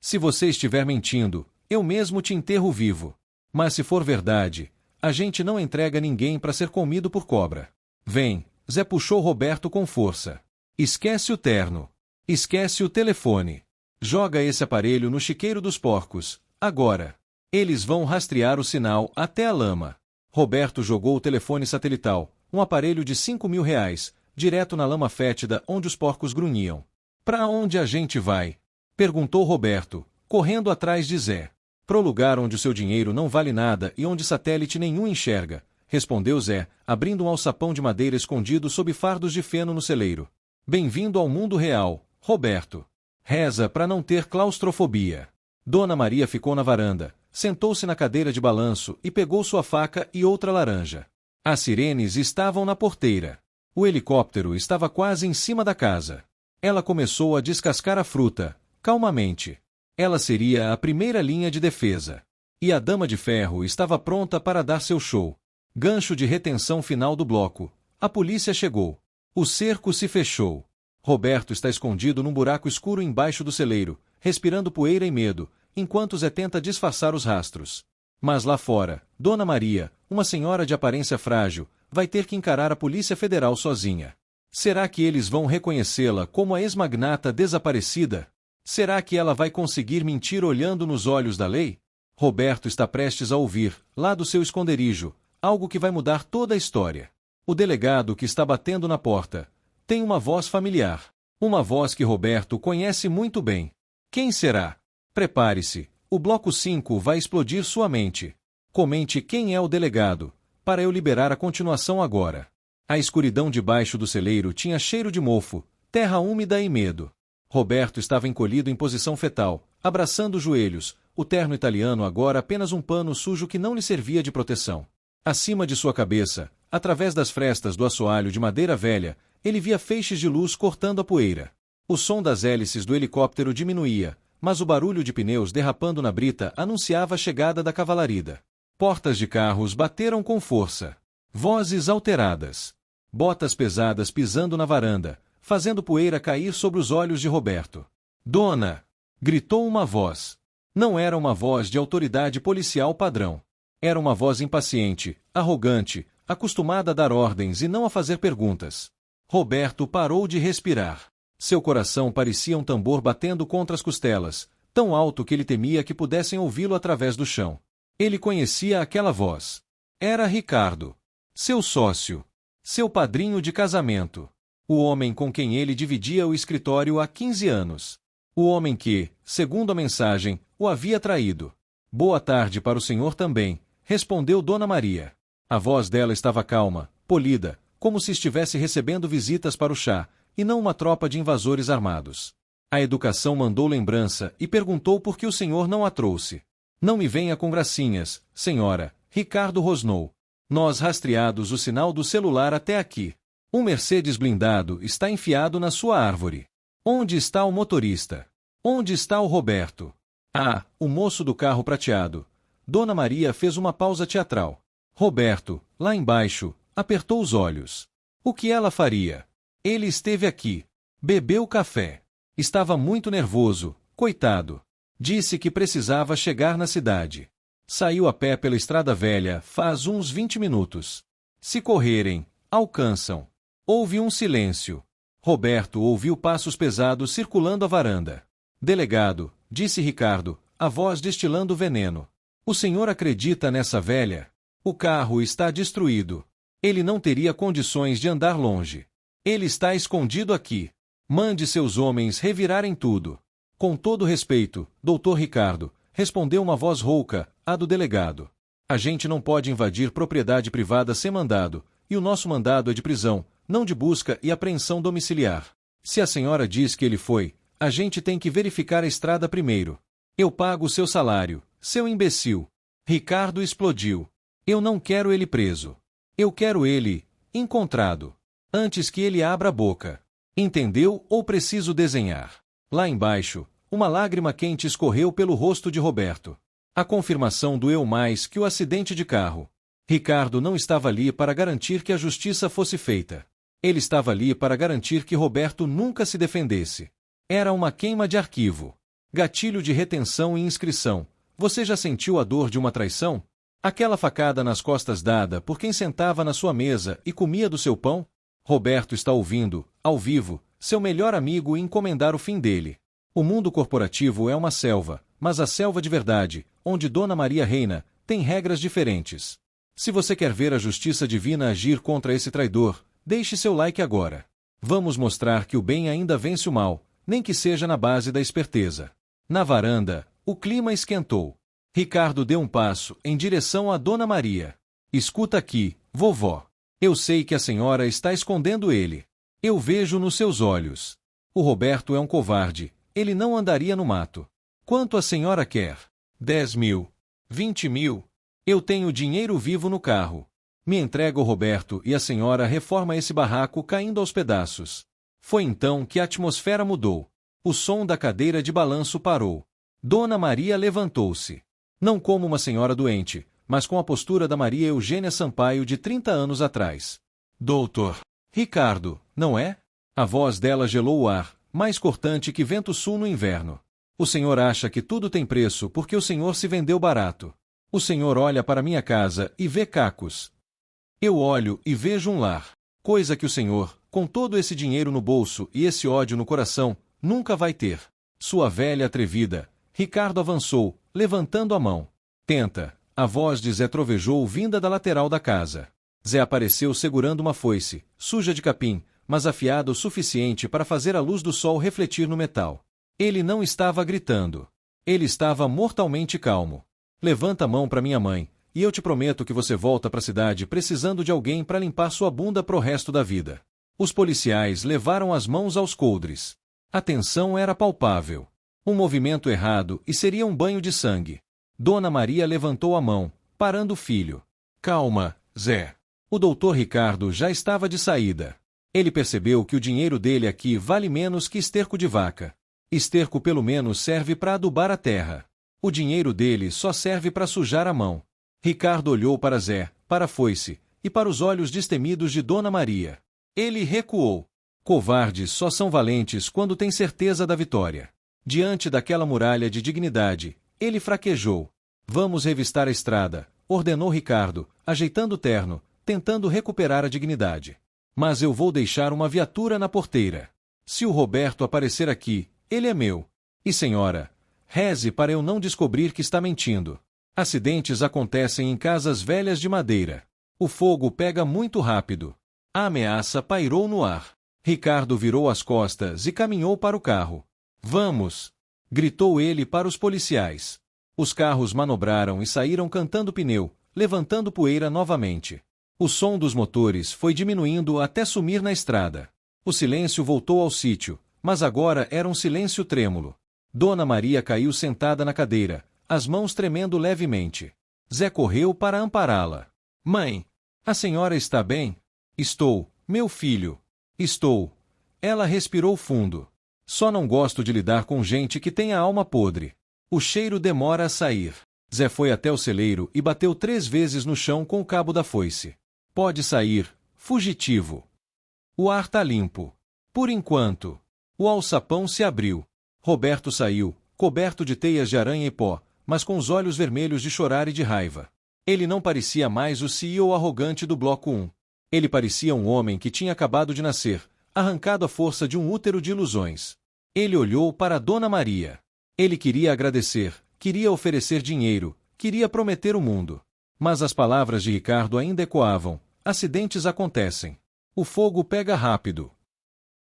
Se você estiver mentindo, eu mesmo te enterro vivo. Mas se for verdade, a gente não entrega ninguém para ser comido por cobra. Vem, Zé puxou Roberto com força. Esquece o terno. Esquece o telefone. Joga esse aparelho no chiqueiro dos porcos, agora. Eles vão rastrear o sinal até a lama. Roberto jogou o telefone satelital, um aparelho de R$ 5.000, direto na lama fétida onde os porcos grunhiam. Para onde a gente vai? Perguntou Roberto, correndo atrás de Zé. Pro lugar onde o seu dinheiro não vale nada e onde satélite nenhum enxerga, respondeu Zé, abrindo um alçapão de madeira escondido sob fardos de feno no celeiro. Bem-vindo ao mundo real, Roberto. Reza para não ter claustrofobia. Dona Maria ficou na varanda, sentou-se na cadeira de balanço e pegou sua faca e outra laranja. As sirenes estavam na porteira. O helicóptero estava quase em cima da casa. Ela começou a descascar a fruta, calmamente. Ela seria a primeira linha de defesa. E a Dama de Ferro estava pronta para dar seu show. Gancho de retenção final do bloco. A polícia chegou. O cerco se fechou. Roberto está escondido num buraco escuro embaixo do celeiro, respirando poeira e medo, enquanto Zé tenta disfarçar os rastros. Mas lá fora, Dona Maria, uma senhora de aparência frágil, vai ter que encarar a Polícia Federal sozinha. Será que eles vão reconhecê-la como a ex-magnata desaparecida? Será que ela vai conseguir mentir olhando nos olhos da lei? Roberto está prestes a ouvir, lá do seu esconderijo, algo que vai mudar toda a história. O delegado que está batendo na porta tem uma voz familiar. Uma voz que Roberto conhece muito bem. Quem será? Prepare-se, o bloco 5 vai explodir sua mente. Comente quem é o delegado, para eu liberar a continuação agora. A escuridão debaixo do celeiro tinha cheiro de mofo, terra úmida e medo. Roberto estava encolhido em posição fetal, abraçando os joelhos, o terno italiano agora apenas um pano sujo que não lhe servia de proteção. Acima de sua cabeça, através das frestas do assoalho de madeira velha, ele via feixes de luz cortando a poeira. O som das hélices do helicóptero diminuía, mas o barulho de pneus derrapando na brita anunciava a chegada da cavalarida. Portas de carros bateram com força. Vozes alteradas. Botas pesadas pisando na varanda, fazendo poeira cair sobre os olhos de Roberto. Dona! Gritou uma voz. Não era uma voz de autoridade policial padrão. Era uma voz impaciente, arrogante, acostumada a dar ordens e não a fazer perguntas. Roberto parou de respirar. Seu coração parecia um tambor batendo contra as costelas, tão alto que ele temia que pudessem ouvi-lo através do chão. Ele conhecia aquela voz. Era Ricardo. Seu sócio. Seu padrinho de casamento. O homem com quem ele dividia o escritório há 15 anos. O homem que, segundo a mensagem, o havia traído. Boa tarde para o senhor também, respondeu Dona Maria. A voz dela estava calma, polida, como se estivesse recebendo visitas para o chá, e não uma tropa de invasores armados. A educação mandou lembrança e perguntou por que o senhor não a trouxe. Não me venha com gracinhas, senhora, Ricardo rosnou. Nós rastreados o sinal do celular até aqui. Um Mercedes blindado está enfiado na sua árvore. Onde está o motorista? Onde está o Roberto? Ah, o moço do carro prateado. Dona Maria fez uma pausa teatral. Roberto, lá embaixo, apertou os olhos. O que ela faria? Ele esteve aqui. Bebeu café. Estava muito nervoso, coitado. Disse que precisava chegar na cidade. Saiu a pé pela estrada velha faz uns 20 minutos. Se correrem, alcançam. Houve um silêncio. Roberto ouviu passos pesados circulando a varanda. Delegado, disse Ricardo, a voz destilando veneno. O senhor acredita nessa velha? O carro está destruído. Ele não teria condições de andar longe. Ele está escondido aqui. Mande seus homens revirarem tudo. Com todo respeito, doutor Ricardo, respondeu uma voz rouca, a do delegado. A gente não pode invadir propriedade privada sem mandado, e o nosso mandado é de prisão, não de busca e apreensão domiciliar. Se a senhora diz que ele foi, a gente tem que verificar a estrada primeiro. Eu pago o seu salário, seu imbecil. Ricardo explodiu. Eu não quero ele preso. Eu quero ele encontrado. Antes que ele abra a boca. Entendeu ou preciso desenhar? Lá embaixo, uma lágrima quente escorreu pelo rosto de Roberto. A confirmação doeu mais que o acidente de carro. Ricardo não estava ali para garantir que a justiça fosse feita. Ele estava ali para garantir que Roberto nunca se defendesse. Era uma queima de arquivo. Gatilho de retenção e inscrição. Você já sentiu a dor de uma traição? Aquela facada nas costas dada por quem sentava na sua mesa e comia do seu pão? Roberto está ouvindo, ao vivo, seu melhor amigo encomendar o fim dele. O mundo corporativo é uma selva, mas a selva de verdade, onde Dona Maria reina, tem regras diferentes. Se você quer ver a justiça divina agir contra esse traidor, deixe seu like agora. Vamos mostrar que o bem ainda vence o mal, nem que seja na base da esperteza. Na varanda, o clima esquentou. Ricardo deu um passo em direção a Dona Maria. Escuta aqui, vovó. Eu sei que a senhora está escondendo ele. Eu vejo nos seus olhos. O Roberto é um covarde. Ele não andaria no mato. Quanto a senhora quer? 10 mil. 20 mil. Eu tenho dinheiro vivo no carro. Me entrega o Roberto e a senhora reforma esse barraco caindo aos pedaços. Foi então que a atmosfera mudou. O som da cadeira de balanço parou. Dona Maria levantou-se. Não como uma senhora doente, mas com a postura da Maria Eugênia Sampaio de 30 anos atrás. Doutor Ricardo, não é? A voz dela gelou o ar, mais cortante que vento sul no inverno. O senhor acha que tudo tem preço porque o senhor se vendeu barato. O senhor olha para minha casa e vê cacos. Eu olho e vejo um lar. Coisa que o senhor, com todo esse dinheiro no bolso e esse ódio no coração, nunca vai ter. Sua velha atrevida. Ricardo avançou, levantando a mão. Tenta. A voz de Zé trovejou vinda da lateral da casa. Zé apareceu segurando uma foice, suja de capim, mas afiada o suficiente para fazer a luz do sol refletir no metal. Ele não estava gritando. Ele estava mortalmente calmo. Levanta a mão para minha mãe, e eu te prometo que você volta para a cidade precisando de alguém para limpar sua bunda pro resto da vida. Os policiais levaram as mãos aos coldres. A tensão era palpável. Um movimento errado e seria um banho de sangue. Dona Maria levantou a mão, parando o filho. Calma, Zé. O doutor Ricardo já estava de saída. Ele percebeu que o dinheiro dele aqui vale menos que esterco de vaca. Esterco pelo menos serve para adubar a terra. O dinheiro dele só serve para sujar a mão. Ricardo olhou para Zé, para a foice, e para os olhos destemidos de Dona Maria. Ele recuou. Covardes só são valentes quando têm certeza da vitória. Diante daquela muralha de dignidade, ele fraquejou. Vamos revistar a estrada, ordenou Ricardo, ajeitando o terno, tentando recuperar a dignidade. Mas eu vou deixar uma viatura na porteira. Se o Roberto aparecer aqui, ele é meu. E senhora, reze para eu não descobrir que está mentindo. Acidentes acontecem em casas velhas de madeira. O fogo pega muito rápido. A ameaça pairou no ar. Ricardo virou as costas e caminhou para o carro. Vamos! Gritou ele para os policiais. Os carros manobraram e saíram cantando pneu, levantando poeira novamente. O som dos motores foi diminuindo até sumir na estrada. O silêncio voltou ao sítio, mas agora era um silêncio trêmulo. Dona Maria caiu sentada na cadeira, as mãos tremendo levemente. Zé correu para ampará-la. Mãe, a senhora está bem? Estou, meu filho. Estou. Ela respirou fundo. Só não gosto de lidar com gente que tem a alma podre. O cheiro demora a sair. Zé foi até o celeiro e bateu 3 vezes no chão com o cabo da foice. Pode sair, fugitivo. O ar tá limpo. Por enquanto. O alçapão se abriu. Roberto saiu, coberto de teias de aranha e pó, mas com os olhos vermelhos de chorar e de raiva. Ele não parecia mais o CEO arrogante do Bloco 1. Ele parecia um homem que tinha acabado de nascer, arrancado à força de um útero de ilusões. Ele olhou para Dona Maria. Ele queria agradecer, queria oferecer dinheiro, queria prometer o mundo. Mas as palavras de Ricardo ainda ecoavam. Acidentes acontecem. O fogo pega rápido.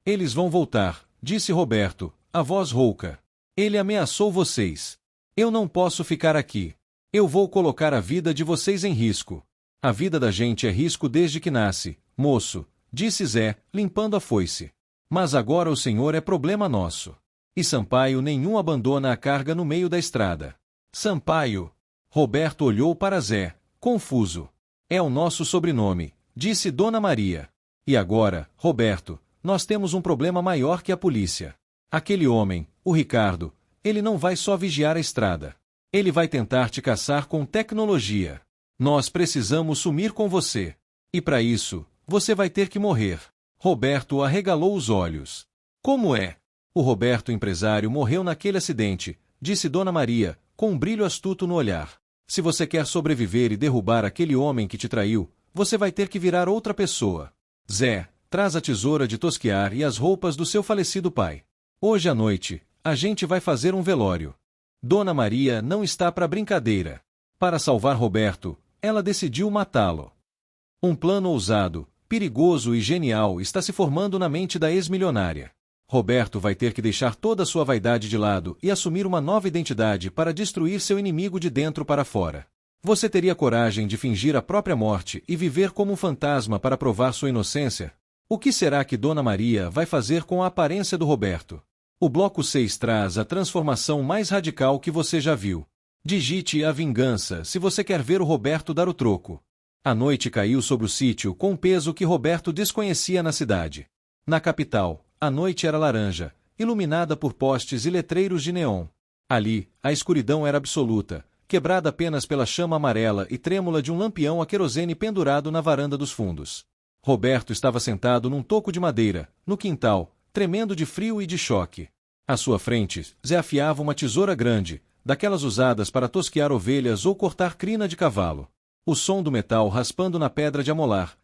Eles vão voltar, disse Roberto, a voz rouca. Ele ameaçou vocês. Eu não posso ficar aqui. Eu vou colocar a vida de vocês em risco. A vida da gente é risco desde que nasce, moço, disse Zé, limpando a foice. Mas agora o senhor é problema nosso. E Sampaio nenhum abandona a carga no meio da estrada. Sampaio. Roberto olhou para Zé, confuso. É o nosso sobrenome, disse Dona Maria. E agora, Roberto, nós temos um problema maior que a polícia. Aquele homem, o Ricardo, ele não vai só vigiar a estrada. Ele vai tentar te caçar com tecnologia. Nós precisamos sumir com você. E para isso, você vai ter que morrer. Roberto arregalou os olhos. Como é? O Roberto empresário morreu naquele acidente, disse Dona Maria, com um brilho astuto no olhar. Se você quer sobreviver e derrubar aquele homem que te traiu, você vai ter que virar outra pessoa. Zé, traz a tesoura de tosquiar e as roupas do seu falecido pai. Hoje à noite, a gente vai fazer um velório. Dona Maria não está para brincadeira. Para salvar Roberto, ela decidiu matá-lo. Um plano ousado, perigoso e genial está se formando na mente da ex-milionária. Roberto vai ter que deixar toda a sua vaidade de lado e assumir uma nova identidade para destruir seu inimigo de dentro para fora. Você teria coragem de fingir a própria morte e viver como um fantasma para provar sua inocência? O que será que Dona Maria vai fazer com a aparência do Roberto? O Bloco 6 traz a transformação mais radical que você já viu. Digite a vingança se você quer ver o Roberto dar o troco. A noite caiu sobre o sítio com um peso que Roberto desconhecia na cidade. Na capital, a noite era laranja, iluminada por postes e letreiros de neon. Ali, a escuridão era absoluta, quebrada apenas pela chama amarela e trêmula de um lampião a querosene pendurado na varanda dos fundos. Roberto estava sentado num toco de madeira, no quintal, tremendo de frio e de choque. À sua frente, Zé afiava uma tesoura grande, daquelas usadas para tosquiar ovelhas ou cortar crina de cavalo. O som do metal raspando na pedra de amolar,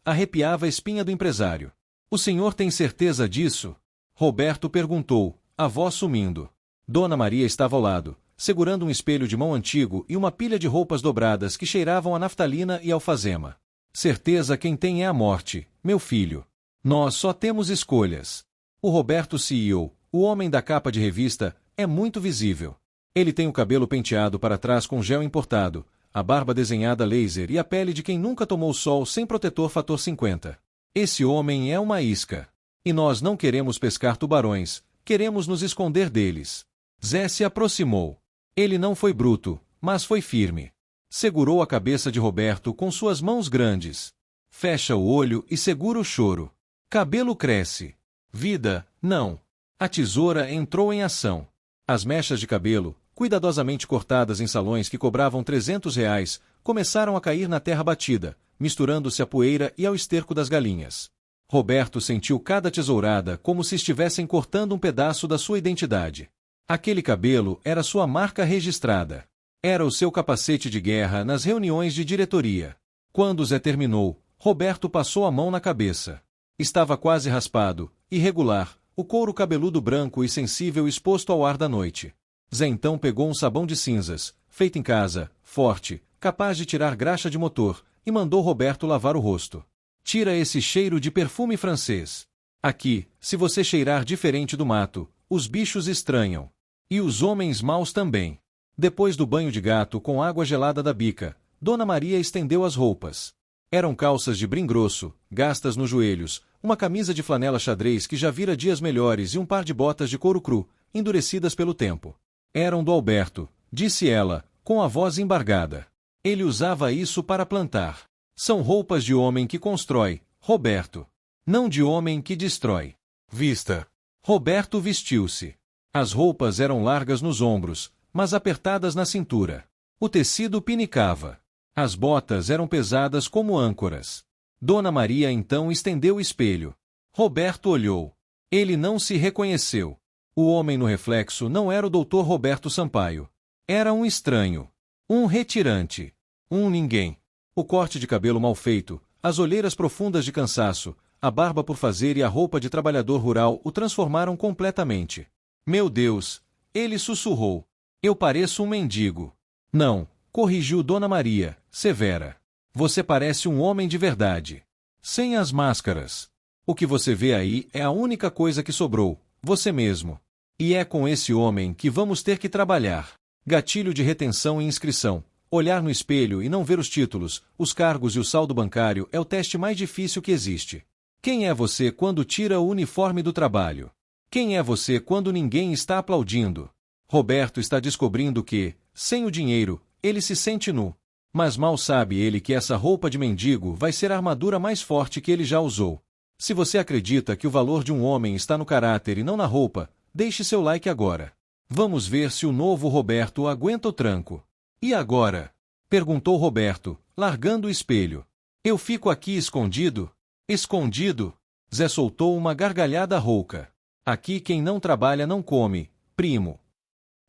arrepiava a espinha do empresário. O senhor tem certeza disso? Roberto perguntou, a voz sumindo. Dona Maria estava ao lado, segurando um espelho de mão antigo e uma pilha de roupas dobradas que cheiravam a naftalina e alfazema. Certeza quem tem é a morte, meu filho. Nós só temos escolhas. O Roberto CEO, o homem da capa de revista, é muito visível. Ele tem o cabelo penteado para trás com gel importado, a barba desenhada a laser e a pele de quem nunca tomou sol sem protetor fator 50. Esse homem é uma isca. E nós não queremos pescar tubarões, queremos nos esconder deles. Zé se aproximou. Ele não foi bruto, mas foi firme. Segurou a cabeça de Roberto com suas mãos grandes. Fecha o olho e segura o choro. Cabelo cresce. Vida, não. A tesoura entrou em ação. As mechas de cabelo, cuidadosamente cortadas em salões que cobravam R$ 300, começaram a cair na terra batida, misturando-se à poeira e ao esterco das galinhas. Roberto sentiu cada tesourada como se estivessem cortando um pedaço da sua identidade. Aquele cabelo era sua marca registrada. Era o seu capacete de guerra nas reuniões de diretoria. Quando Zé terminou, Roberto passou a mão na cabeça. Estava quase raspado, irregular, o couro cabeludo branco e sensível exposto ao ar da noite. Zé então pegou um sabão de cinzas, feito em casa, forte, capaz de tirar graxa de motor, e mandou Roberto lavar o rosto. Tira esse cheiro de perfume francês. Aqui, se você cheirar diferente do mato, os bichos estranham. E os homens maus também. Depois do banho de gato com água gelada da bica, Dona Maria estendeu as roupas. Eram calças de brim grosso, gastas nos joelhos, uma camisa de flanela xadrez que já vira dias melhores e um par de botas de couro cru, endurecidas pelo tempo. Eram do Alberto, disse ela, com a voz embargada. Ele usava isso para plantar. São roupas de homem que constrói, Roberto. Não de homem que destrói. Vista. Roberto vestiu-se. As roupas eram largas nos ombros, mas apertadas na cintura. O tecido pinicava. As botas eram pesadas como âncoras. Dona Maria então estendeu o espelho. Roberto olhou. Ele não se reconheceu. O homem no reflexo não era o Dr. Roberto Sampaio. Era um estranho. Um retirante. Um ninguém. O corte de cabelo mal feito, as olheiras profundas de cansaço, a barba por fazer e a roupa de trabalhador rural o transformaram completamente. Meu Deus! Ele sussurrou. Eu pareço um mendigo. Não, corrigiu Dona Maria, severa. Você parece um homem de verdade. Sem as máscaras. O que você vê aí é a única coisa que sobrou, você mesmo. E é com esse homem que vamos ter que trabalhar. Gatilho de retenção e inscrição. Olhar no espelho e não ver os títulos, os cargos e o saldo bancário é o teste mais difícil que existe. Quem é você quando tira o uniforme do trabalho? Quem é você quando ninguém está aplaudindo? Roberto está descobrindo que, sem o dinheiro, ele se sente nu. Mas mal sabe ele que essa roupa de mendigo vai ser a armadura mais forte que ele já usou. Se você acredita que o valor de um homem está no caráter e não na roupa, deixe seu like agora. Vamos ver se o novo Roberto aguenta o tranco. E agora? Perguntou Roberto, largando o espelho. Eu fico aqui escondido? Escondido? Zé soltou uma gargalhada rouca. Aqui quem não trabalha não come, primo.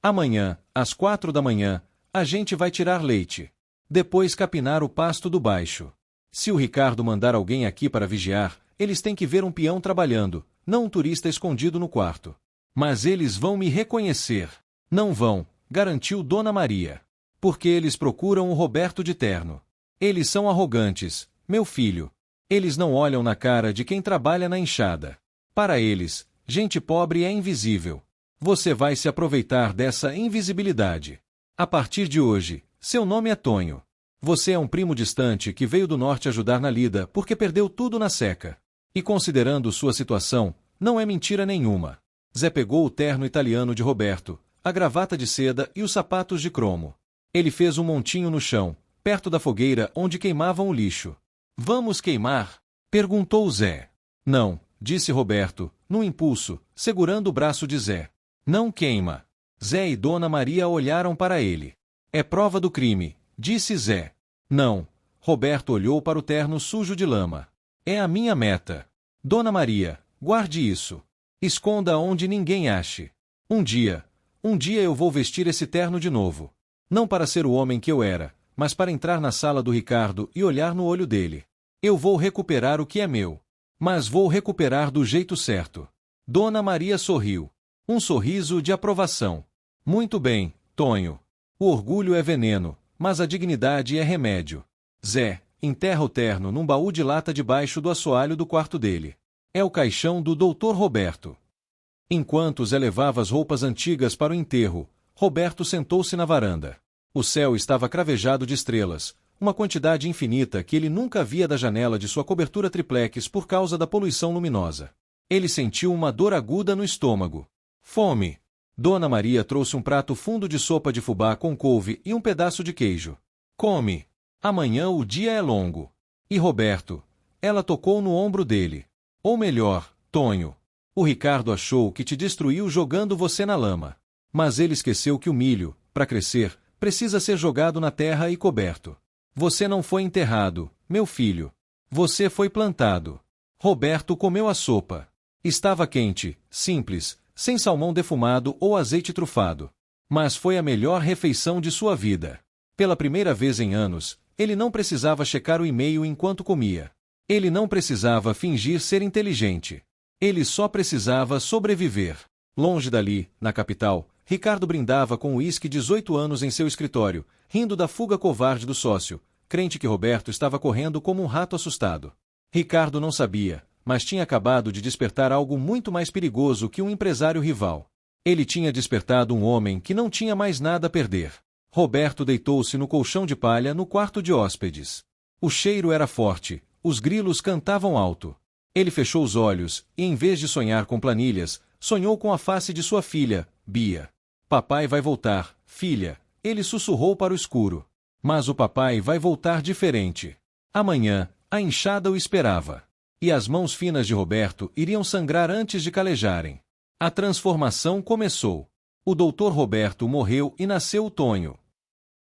Amanhã, às 4 da manhã, a gente vai tirar leite. Depois capinar o pasto do baixo. Se o Ricardo mandar alguém aqui para vigiar, eles têm que ver um peão trabalhando, não um turista escondido no quarto. Mas eles vão me reconhecer. Não vão, garantiu Dona Maria. Porque eles procuram o Roberto de terno. Eles são arrogantes, meu filho. Eles não olham na cara de quem trabalha na enxada. Para eles, gente pobre é invisível. Você vai se aproveitar dessa invisibilidade. A partir de hoje, seu nome é Tonho. Você é um primo distante que veio do norte ajudar na lida porque perdeu tudo na seca. E considerando sua situação, não é mentira nenhuma. Zé pegou o terno italiano de Roberto, a gravata de seda e os sapatos de cromo. Ele fez um montinho no chão, perto da fogueira onde queimavam o lixo. Vamos queimar? Perguntou Zé. Não, disse Roberto, num impulso, segurando o braço de Zé. Não queima. Zé e Dona Maria olharam para ele. É prova do crime, disse Zé. Não. Roberto olhou para o terno sujo de lama. É a minha meta. Dona Maria, guarde isso. Esconda onde ninguém ache. Um dia eu vou vestir esse terno de novo. Não para ser o homem que eu era, mas para entrar na sala do Ricardo e olhar no olho dele. Eu vou recuperar o que é meu. Mas vou recuperar do jeito certo. Dona Maria sorriu. Um sorriso de aprovação. Muito bem, Tonho. O orgulho é veneno, mas a dignidade é remédio. Zé, enterra o terno num baú de lata debaixo do assoalho do quarto dele. É o caixão do Dr. Roberto. Enquanto Zé levava as roupas antigas para o enterro, Roberto sentou-se na varanda. O céu estava cravejado de estrelas, uma quantidade infinita que ele nunca via da janela de sua cobertura triplex por causa da poluição luminosa. Ele sentiu uma dor aguda no estômago. Fome. Dona Maria trouxe um prato fundo de sopa de fubá com couve e um pedaço de queijo. Come. Amanhã o dia é longo. E Roberto? Ela tocou no ombro dele. Ou melhor, Tonho. O Ricardo achou que te destruiu jogando você na lama. Mas ele esqueceu que o milho, para crescer, precisa ser jogado na terra e coberto. Você não foi enterrado, meu filho. Você foi plantado. Roberto comeu a sopa. Estava quente, simples, sem salmão defumado ou azeite trufado. Mas foi a melhor refeição de sua vida. Pela primeira vez em anos, ele não precisava checar o e-mail enquanto comia. Ele não precisava fingir ser inteligente. Ele só precisava sobreviver. Longe dali, na capital, Ricardo brindava com uísque 18 anos em seu escritório, rindo da fuga covarde do sócio, crente que Roberto estava correndo como um rato assustado. Ricardo não sabia, mas tinha acabado de despertar algo muito mais perigoso que um empresário rival. Ele tinha despertado um homem que não tinha mais nada a perder. Roberto deitou-se no colchão de palha no quarto de hóspedes. O cheiro era forte, os grilos cantavam alto. Ele fechou os olhos e, em vez de sonhar com planilhas, sonhou com a face de sua filha, Bia. Papai vai voltar, filha, ele sussurrou para o escuro. Mas o papai vai voltar diferente. Amanhã, a enxada o esperava. E as mãos finas de Roberto iriam sangrar antes de calejarem. A transformação começou. O doutor Roberto morreu e nasceu o Tonho.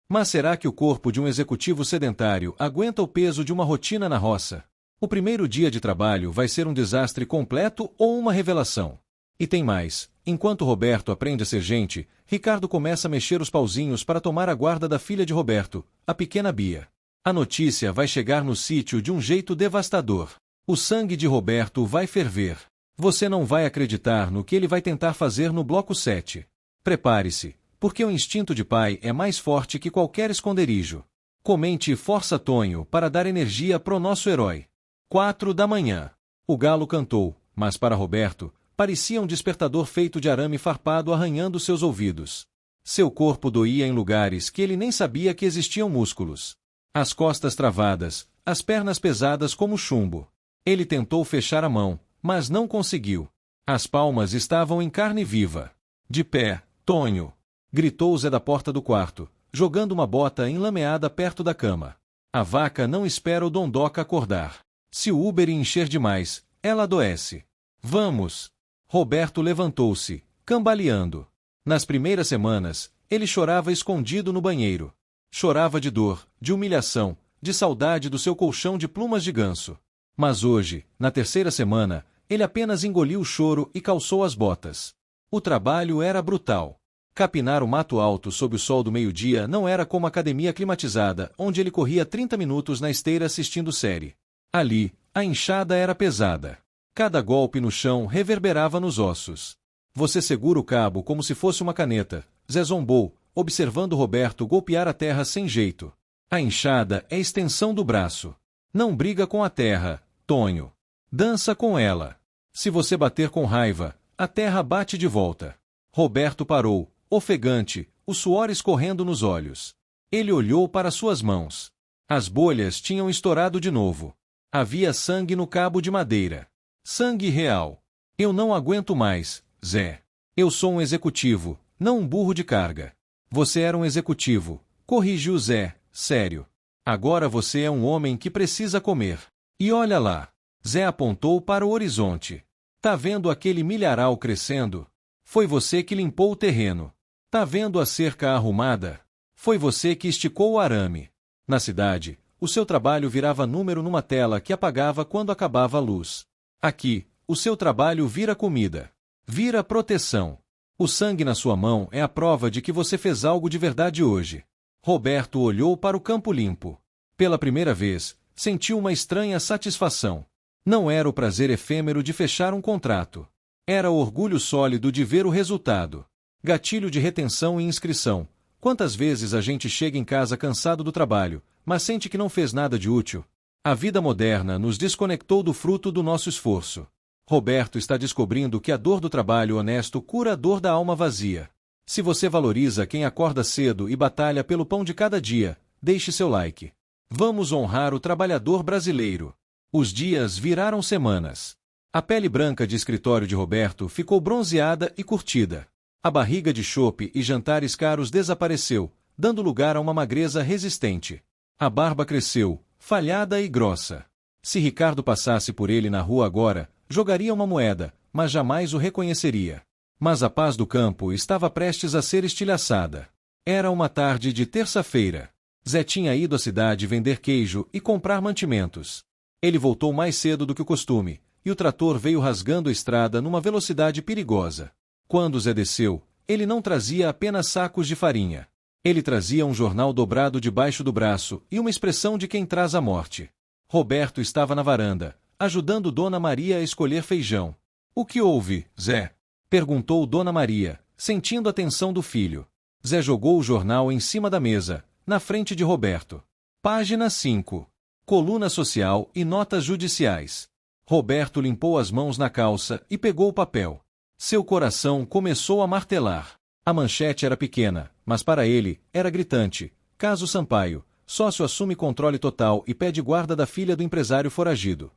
Mas será que o corpo de um executivo sedentário aguenta o peso de uma rotina na roça? O primeiro dia de trabalho vai ser um desastre completo ou uma revelação? E tem mais. Enquanto Roberto aprende a ser gente, Ricardo começa a mexer os pauzinhos para tomar a guarda da filha de Roberto, a pequena Bia. A notícia vai chegar no sítio de um jeito devastador. O sangue de Roberto vai ferver. Você não vai acreditar no que ele vai tentar fazer no bloco 7. Prepare-se, porque o instinto de pai é mais forte que qualquer esconderijo. Comente Força Tonho para dar energia pro nosso herói. 4 da manhã. O galo cantou, mas para Roberto, parecia um despertador feito de arame farpado arranhando seus ouvidos. Seu corpo doía em lugares que ele nem sabia que existiam músculos. As costas travadas, as pernas pesadas como chumbo. Ele tentou fechar a mão, mas não conseguiu. As palmas estavam em carne viva. De pé, Tonho! Gritou Zé da porta do quarto, jogando uma bota enlameada perto da cama. A vaca não espera o Dondoca acordar. Se o Uber encher demais, ela adoece. Vamos! Roberto levantou-se, cambaleando. Nas primeiras semanas, ele chorava escondido no banheiro. Chorava de dor, de humilhação, de saudade do seu colchão de plumas de ganso. Mas hoje, na terceira semana, ele apenas engoliu o choro e calçou as botas. O trabalho era brutal. Capinar o mato alto sob o sol do meio-dia não era como a academia climatizada, onde ele corria 30 minutos na esteira assistindo série. Ali, a enxada era pesada. Cada golpe no chão reverberava nos ossos. Você segura o cabo como se fosse uma caneta, Zé zombou, observando Roberto golpear a terra sem jeito. A enxada é extensão do braço. Não briga com a terra, Tonho. Dança com ela. Se você bater com raiva, a terra bate de volta. Roberto parou, ofegante, o suor escorrendo nos olhos. Ele olhou para suas mãos. As bolhas tinham estourado de novo. Havia sangue no cabo de madeira. Sangue real. Eu não aguento mais, Zé. Eu sou um executivo, não um burro de carga. Você era um executivo, corrigiu Zé, sério. Agora você é um homem que precisa comer. E olha lá. Zé apontou para o horizonte. Tá vendo aquele milharal crescendo? Foi você que limpou o terreno. Tá vendo a cerca arrumada? Foi você que esticou o arame. Na cidade, o seu trabalho virava número numa tela que apagava quando acabava a luz. Aqui, o seu trabalho vira comida. Vira proteção. O sangue na sua mão é a prova de que você fez algo de verdade hoje. Roberto olhou para o campo limpo. Pela primeira vez, sentiu uma estranha satisfação. Não era o prazer efêmero de fechar um contrato. Era o orgulho sólido de ver o resultado. Gatilho de retenção e inscrição. Quantas vezes a gente chega em casa cansado do trabalho, mas sente que não fez nada de útil? A vida moderna nos desconectou do fruto do nosso esforço. Roberto está descobrindo que a dor do trabalho honesto cura a dor da alma vazia. Se você valoriza quem acorda cedo e batalha pelo pão de cada dia, deixe seu like. Vamos honrar o trabalhador brasileiro. Os dias viraram semanas. A pele branca de escritório de Roberto ficou bronzeada e curtida. A barriga de chope e jantares caros desapareceu, dando lugar a uma magreza resistente. A barba cresceu, falhada e grossa. Se Ricardo passasse por ele na rua agora, jogaria uma moeda, mas jamais o reconheceria. Mas a paz do campo estava prestes a ser estilhaçada. Era uma tarde de terça-feira. Zé tinha ido à cidade vender queijo e comprar mantimentos. Ele voltou mais cedo do que o costume, e o trator veio rasgando a estrada numa velocidade perigosa. Quando Zé desceu, ele não trazia apenas sacos de farinha. Ele trazia um jornal dobrado debaixo do braço e uma expressão de quem traz a morte. Roberto estava na varanda, ajudando Dona Maria a escolher feijão. "O que houve, Zé?" perguntou Dona Maria, sentindo a tensão do filho. Zé jogou o jornal em cima da mesa, na frente de Roberto. Página 5. Coluna social e notas judiciais. Roberto limpou as mãos na calça e pegou o papel. Seu coração começou a martelar. A manchete era pequena, mas para ele, era gritante. Caso Sampaio, sócio assume controle total e pede guarda da filha do empresário foragido.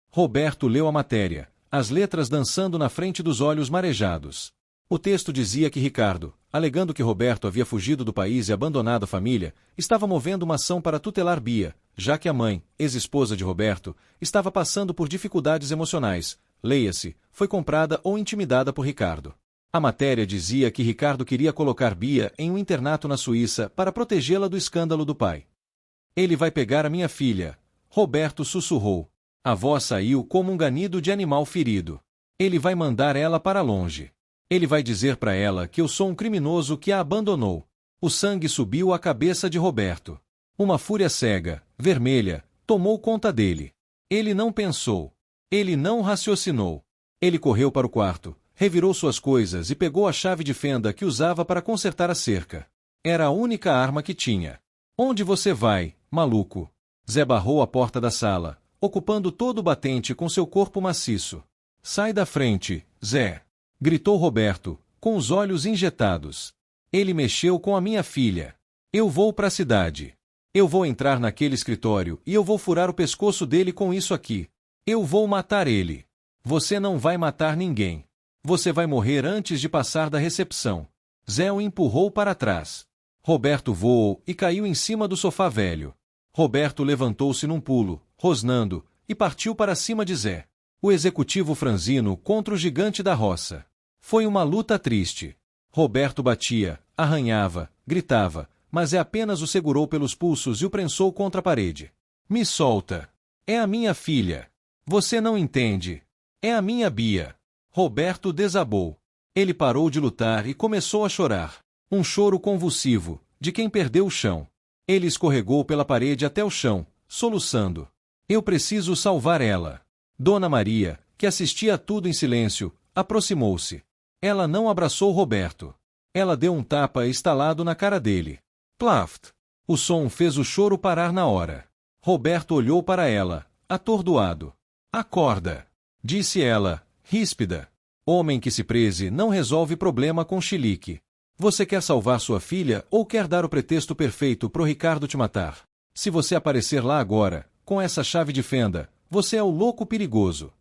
Roberto leu a matéria, as letras dançando na frente dos olhos marejados. O texto dizia que Ricardo, alegando que Roberto havia fugido do país e abandonado a família, estava movendo uma ação para tutelar Bia, já que a mãe, ex-esposa de Roberto, estava passando por dificuldades emocionais, leia-se, foi comprada ou intimidada por Ricardo. A matéria dizia que Ricardo queria colocar Bia em um internato na Suíça para protegê-la do escândalo do pai. "Ele vai pegar a minha filha", Roberto sussurrou. A voz saiu como um ganido de animal ferido. "Ele vai mandar ela para longe. Ele vai dizer para ela que eu sou um criminoso que a abandonou." O sangue subiu à cabeça de Roberto. Uma fúria cega, vermelha, tomou conta dele. Ele não pensou. Ele não raciocinou. Ele correu para o quarto, revirou suas coisas e pegou a chave de fenda que usava para consertar a cerca. Era a única arma que tinha. "Onde você vai, maluco?" Zé barrou a porta da sala, ocupando todo o batente com seu corpo maciço. "Sai da frente, Zé!" gritou Roberto, com os olhos injetados. "Ele mexeu com a minha filha. Eu vou para a cidade. Eu vou entrar naquele escritório e eu vou furar o pescoço dele com isso aqui. Eu vou matar ele. Você não vai matar ninguém. Você vai morrer antes de passar da recepção." Zé o empurrou para trás. Roberto voou e caiu em cima do sofá velho. Roberto levantou-se num pulo, rosnando, e partiu para cima de Zé. O executivo franzino contra o gigante da roça. Foi uma luta triste. Roberto batia, arranhava, gritava, mas Zé apenas o segurou pelos pulsos e o prensou contra a parede. "Me solta. É a minha filha. Você não entende. É a minha Bia." Roberto desabou. Ele parou de lutar e começou a chorar. Um choro convulsivo, de quem perdeu o chão. Ele escorregou pela parede até o chão, soluçando. "Eu preciso salvar ela." Dona Maria, que assistia a tudo em silêncio, aproximou-se. Ela não abraçou Roberto. Ela deu um tapa estalado na cara dele. Plaft! O som fez o choro parar na hora. Roberto olhou para ela, atordoado. "Acorda!" disse ela, ríspida. "Homem que se preze não resolve problema com chilique. Você quer salvar sua filha ou quer dar o pretexto perfeito pro Ricardo te matar? Se você aparecer lá agora, com essa chave de fenda, você é o louco perigoso.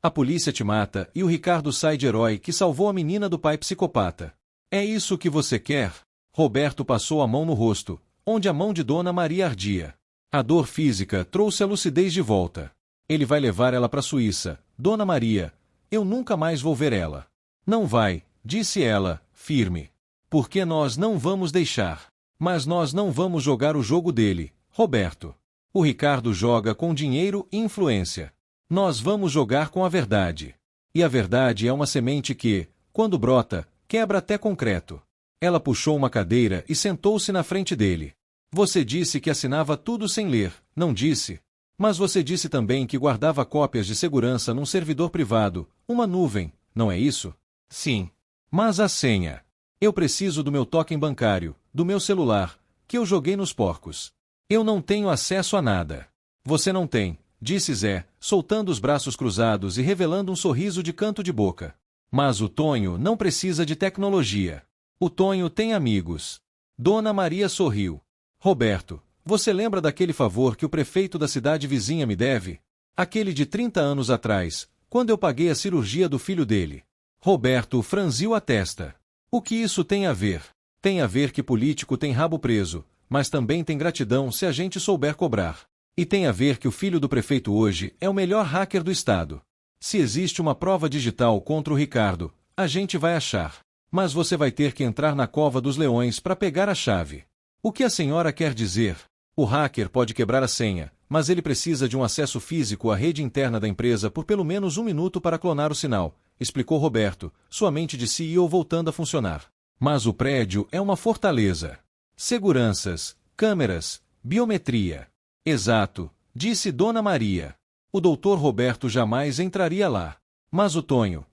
A polícia te mata e o Ricardo sai de herói que salvou a menina do pai psicopata. É isso que você quer?" Roberto passou a mão no rosto, onde a mão de Dona Maria ardia. A dor física trouxe a lucidez de volta. "Ele vai levar ela para a Suíça, Dona Maria. Eu nunca mais vou ver ela." "Não vai", disse ela, firme. "Porque nós não vamos deixar. Mas nós não vamos jogar o jogo dele, Roberto. O Ricardo joga com dinheiro e influência. Nós vamos jogar com a verdade. E a verdade é uma semente que, quando brota, quebra até concreto." Ela puxou uma cadeira e sentou-se na frente dele. "Você disse que assinava tudo sem ler, não disse? Mas você disse também que guardava cópias de segurança num servidor privado, uma nuvem, não é isso?" "Sim. Mas a senha? Eu preciso do meu token bancário, do meu celular, que eu joguei nos porcos. Eu não tenho acesso a nada." "Você não tem", disse Zé, soltando os braços cruzados e revelando um sorriso de canto de boca. "Mas o Tonho não precisa de tecnologia. O Tonho tem amigos." Dona Maria sorriu. "Roberto, você lembra daquele favor que o prefeito da cidade vizinha me deve? Aquele de 30 anos atrás, quando eu paguei a cirurgia do filho dele." Roberto franziu a testa. "O que isso tem a ver?" "Tem a ver que político tem rabo preso, mas também tem gratidão se a gente souber cobrar. E tem a ver que o filho do prefeito hoje é o melhor hacker do estado." Se existe uma prova digital contra o Ricardo, a gente vai achar. Mas você vai ter que entrar na cova dos leões para pegar a chave. O que a senhora quer dizer? O hacker pode quebrar a senha, mas ele precisa de um acesso físico à rede interna da empresa por pelo menos 1 minuto para clonar o sinal, explicou Roberto, sua mente de CEO voltando a funcionar. Mas o prédio é uma fortaleza. Seguranças, câmeras, biometria. Exato, disse Dona Maria. O doutor Roberto jamais entraria lá. Mas o Tonho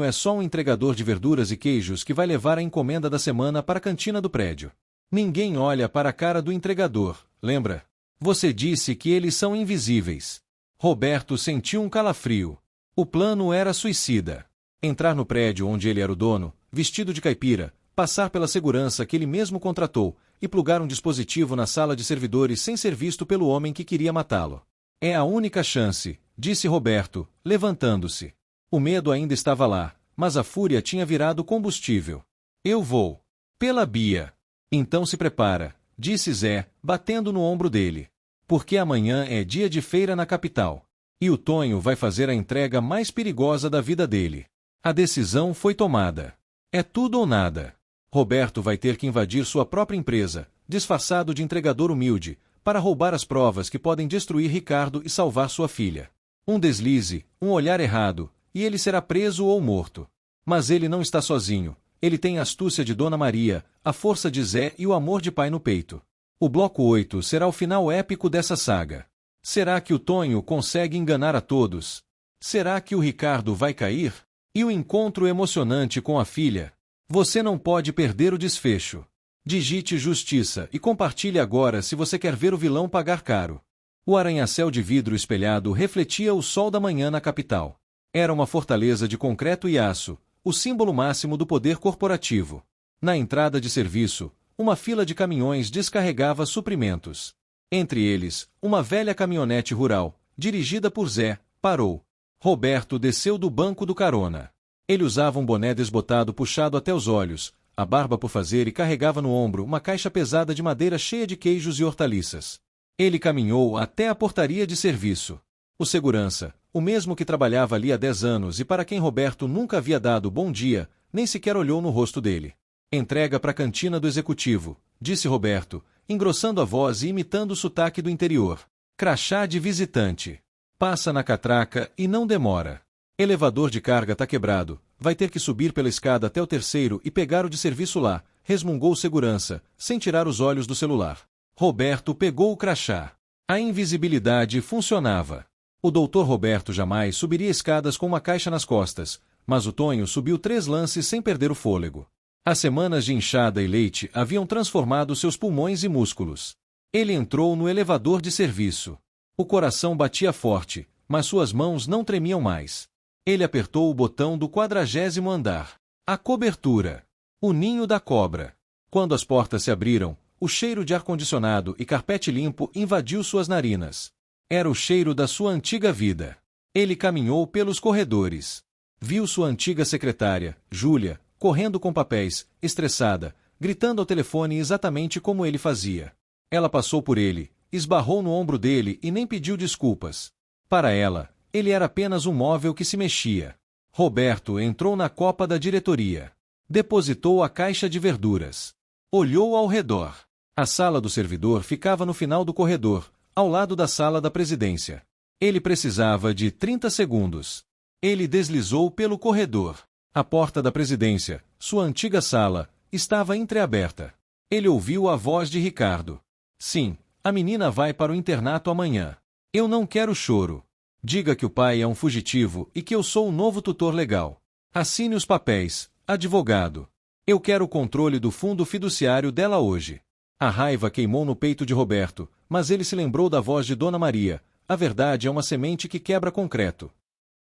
é só um entregador de verduras e queijos que vai levar a encomenda da semana para a cantina do prédio. Ninguém olha para a cara do entregador, lembra? Você disse que eles são invisíveis. Roberto sentiu um calafrio. O plano era suicida. Entrar no prédio onde ele era o dono, vestido de caipira, passar pela segurança que ele mesmo contratou e plugar um dispositivo na sala de servidores sem ser visto pelo homem que queria matá-lo. É a única chance, disse Roberto, levantando-se. O medo ainda estava lá, mas a fúria tinha virado combustível. Eu vou. Pela Bia. Então se prepara, disse Zé, batendo no ombro dele. Porque amanhã é dia de feira na capital. E o Tonho vai fazer a entrega mais perigosa da vida dele. A decisão foi tomada. É tudo ou nada. Roberto vai ter que invadir sua própria empresa, disfarçado de entregador humilde, para roubar as provas que podem destruir Ricardo e salvar sua filha. Um deslize, um olhar errado, e ele será preso ou morto. Mas ele não está sozinho. Ele tem a astúcia de Dona Maria, a força de Zé e o amor de pai no peito. O bloco 8 será o final épico dessa saga. Será que o Tonho consegue enganar a todos? Será que o Ricardo vai cair? E o encontro emocionante com a filha? Você não pode perder o desfecho. Digite Justiça e compartilhe agora se você quer ver o vilão pagar caro. O arranha-céu de vidro espelhado refletia o sol da manhã na capital. Era uma fortaleza de concreto e aço, o símbolo máximo do poder corporativo. Na entrada de serviço, uma fila de caminhões descarregava suprimentos. Entre eles, uma velha caminhonete rural, dirigida por Zé, parou. Roberto desceu do banco do carona. Ele usava um boné desbotado puxado até os olhos, a barba por fazer e carregava no ombro uma caixa pesada de madeira cheia de queijos e hortaliças. Ele caminhou até a portaria de serviço. O segurança, o mesmo que trabalhava ali há 10 anos e para quem Roberto nunca havia dado bom dia, nem sequer olhou no rosto dele. Entrega para a cantina do executivo, disse Roberto, engrossando a voz e imitando o sotaque do interior. Crachá de visitante. Passa na catraca e não demora. Elevador de carga tá quebrado, vai ter que subir pela escada até o terceiro e pegar o de serviço lá, resmungou o segurança, sem tirar os olhos do celular. Roberto pegou o crachá. A invisibilidade funcionava. O doutor Roberto jamais subiria escadas com uma caixa nas costas, mas o Tonho subiu 3 lances sem perder o fôlego. As semanas de inchada e leite haviam transformado seus pulmões e músculos. Ele entrou no elevador de serviço. O coração batia forte, mas suas mãos não tremiam mais. Ele apertou o botão do 40º andar. A cobertura. O ninho da cobra. Quando as portas se abriram, o cheiro de ar-condicionado e carpete limpo invadiu suas narinas. Era o cheiro da sua antiga vida. Ele caminhou pelos corredores. Viu sua antiga secretária, Júlia, correndo com papéis, estressada, gritando ao telefone exatamente como ele fazia. Ela passou por ele, esbarrou no ombro dele e nem pediu desculpas. Para ela, ele era apenas um móvel que se mexia. Roberto entrou na copa da diretoria. Depositou a caixa de verduras. Olhou ao redor. A sala do servidor ficava no final do corredor, ao lado da sala da presidência. Ele precisava de 30 segundos. Ele deslizou pelo corredor. A porta da presidência, sua antiga sala, estava entreaberta. Ele ouviu a voz de Ricardo. Sim, a menina vai para o internato amanhã. Eu não quero choro. Diga que o pai é um fugitivo e que eu sou o novo tutor legal. Assine os papéis, advogado. Eu quero o controle do fundo fiduciário dela hoje. A raiva queimou no peito de Roberto, mas ele se lembrou da voz de Dona Maria. A verdade é uma semente que quebra concreto.